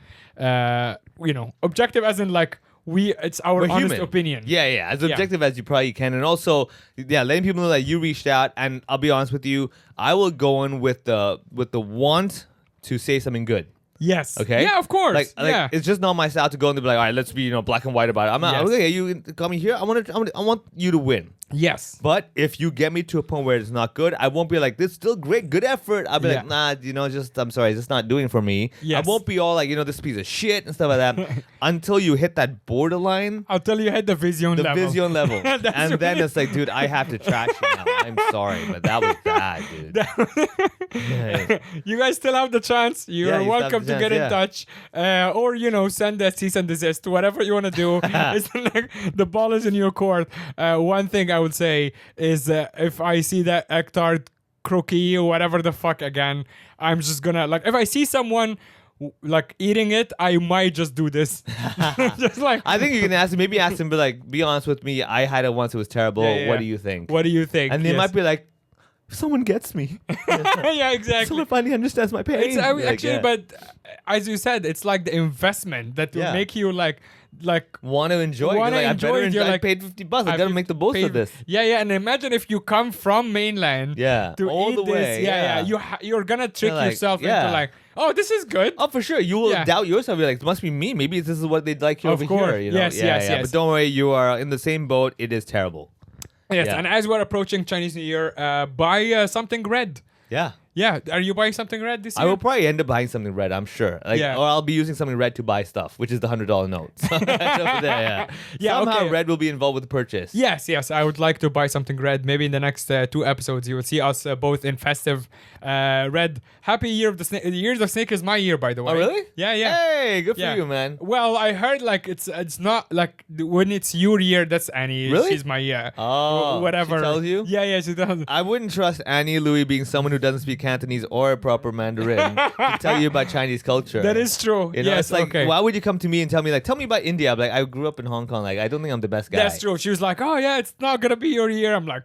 Speaker 4: Objective as in like. It's our
Speaker 3: We're
Speaker 4: honest
Speaker 3: human.
Speaker 4: opinion.
Speaker 3: Yeah, as objective as you probably can, and also, letting people know that you reached out. And I'll be honest with you, I will go in with the want to say something good.
Speaker 4: Yes.
Speaker 3: Okay.
Speaker 4: Yeah, of course.
Speaker 3: Like
Speaker 4: yeah.
Speaker 3: it's just not my style to go and be like, all right, let's be black and white about it. I'm not.
Speaker 4: Yes.
Speaker 3: Okay, you got me here. I want you to win.
Speaker 4: Yes.
Speaker 3: But if you get me to a point where it's not good, I won't be like, this is still great, good effort. I'll be like, nah, I'm sorry, it's just not doing it for me.
Speaker 4: Yes.
Speaker 3: I won't be all like, this piece of shit and stuff like that until you hit that borderline,
Speaker 4: I'll tell you hit the vision
Speaker 3: the
Speaker 4: level.
Speaker 3: vision level.
Speaker 4: That's
Speaker 3: And then
Speaker 4: really-
Speaker 3: it's like, dude, I have to trash you now. I'm sorry, but that was bad, dude. Yeah.
Speaker 4: You guys still have the chance. You're
Speaker 3: Yeah, you still have
Speaker 4: welcome
Speaker 3: the
Speaker 4: to get
Speaker 3: chance,
Speaker 4: in touch. Or, send a cease and desist, whatever you want to do. It's like the ball is in your court. One thing I would say is if I see that Tart croquis or whatever the fuck again, I'm just gonna, if I see someone eating it, I might just do this. Just like,
Speaker 3: I think you can ask him, maybe ask him, but be honest with me. I had it once, it was terrible.
Speaker 4: Yeah, yeah.
Speaker 3: What do you think?
Speaker 4: what do you think?
Speaker 3: And they
Speaker 4: Yes.
Speaker 3: might be like, someone gets me.
Speaker 4: Yeah, exactly.
Speaker 3: Someone finally understands my pain.
Speaker 4: It's actually,
Speaker 3: yeah.
Speaker 4: but as you said, it's like the investment that will
Speaker 3: Yeah.
Speaker 4: make you like
Speaker 3: want to enjoy.
Speaker 4: Wanna
Speaker 3: You're like,
Speaker 4: enjoy
Speaker 3: I better
Speaker 4: it, you're
Speaker 3: enjoy. I
Speaker 4: like,
Speaker 3: paid $50. I
Speaker 4: I've
Speaker 3: gotta make the most
Speaker 4: paid-
Speaker 3: of this.
Speaker 4: Yeah, and imagine if you come from mainland,
Speaker 3: Yeah,
Speaker 4: to
Speaker 3: all
Speaker 4: eat
Speaker 3: the
Speaker 4: this.
Speaker 3: way,
Speaker 4: Yeah.
Speaker 3: yeah.
Speaker 4: You're gonna trick
Speaker 3: You're like,
Speaker 4: yourself
Speaker 3: yeah.
Speaker 4: into oh, this is good.
Speaker 3: Oh, for sure. You will
Speaker 4: Yeah.
Speaker 3: doubt yourself. You're like, it must be me. Maybe this is what they'd like here
Speaker 4: Of
Speaker 3: over
Speaker 4: course.
Speaker 3: here.
Speaker 4: Yes, yes.
Speaker 3: But don't worry, you are in the same boat. It is terrible.
Speaker 4: Yes,
Speaker 3: Yeah.
Speaker 4: and as we're approaching Chinese New Year, buy something red.
Speaker 3: Yeah.
Speaker 4: Yeah, are you buying something red this year?
Speaker 3: I will probably end up buying something red, I'm sure.
Speaker 4: Yeah.
Speaker 3: Or I'll be using something red to buy stuff, which is the $100 note. So over there,
Speaker 4: Yeah,
Speaker 3: Somehow
Speaker 4: okay.
Speaker 3: red will be involved with the purchase.
Speaker 4: Yes, I would like to buy something red. Maybe in the next 2 episodes, you will see us both in festive red. Happy Year of the Snake. The Year of the Snake is my year, by the way.
Speaker 3: Oh, really?
Speaker 4: Yeah.
Speaker 3: Hey, good
Speaker 4: Yeah.
Speaker 3: for you, man.
Speaker 4: Well, I heard it's not like when it's your year, that's Annie.
Speaker 3: Really?
Speaker 4: She's my year.
Speaker 3: Oh,
Speaker 4: Whatever.
Speaker 3: she tells you?
Speaker 4: Yeah, she does.
Speaker 3: I wouldn't trust Annie Louie being someone who doesn't speak Cantonese or proper Mandarin to tell you about Chinese culture.
Speaker 4: That is true. Yes,
Speaker 3: it's like,
Speaker 4: okay.
Speaker 3: why would you come to me and tell me me about India? I'm like, I grew up in Hong Kong. Like, I don't think I'm the best guy.
Speaker 4: That's true. She was like, oh, yeah, it's not going to be your year. I'm like,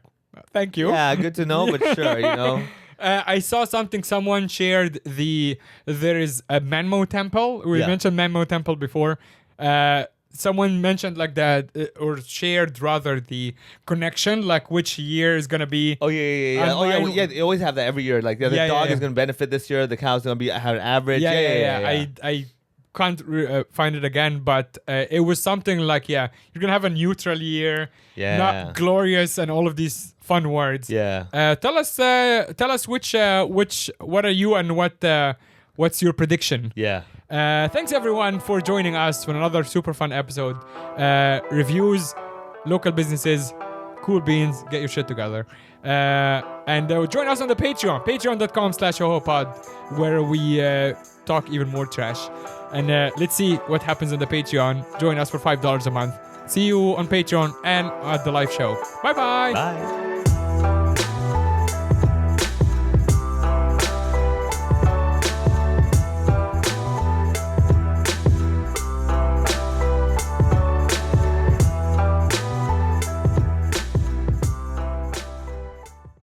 Speaker 4: thank you.
Speaker 3: Yeah, good to know, but sure.
Speaker 4: I saw something someone shared there is a Menmo temple. We
Speaker 3: Yeah.
Speaker 4: mentioned Menmo temple before. Someone mentioned like that or shared rather the connection, like which year is going to be.
Speaker 3: Oh, yeah.
Speaker 4: And
Speaker 3: Oh, yeah,
Speaker 4: mine-
Speaker 3: yeah. They always have that every year. Like, the
Speaker 4: Yeah,
Speaker 3: dog
Speaker 4: yeah.
Speaker 3: is going to benefit this year. The cow's going to have an average.
Speaker 4: Yeah. I can't find it again, but it was something like, you're going to have a neutral year,
Speaker 3: Yeah.
Speaker 4: not glorious and all of these fun words.
Speaker 3: Yeah.
Speaker 4: Tell us which what are you and what's your prediction?
Speaker 3: Yeah.
Speaker 4: Thanks everyone for joining us for another super fun episode. Reviews, local businesses, cool beans, get your shit together. And join us on the Patreon, patreon.com/hohopod, where we talk even more trash. And let's see what happens on the Patreon. Join us for $5 a month. See you on Patreon and at the live show. Bye-bye.
Speaker 3: Bye.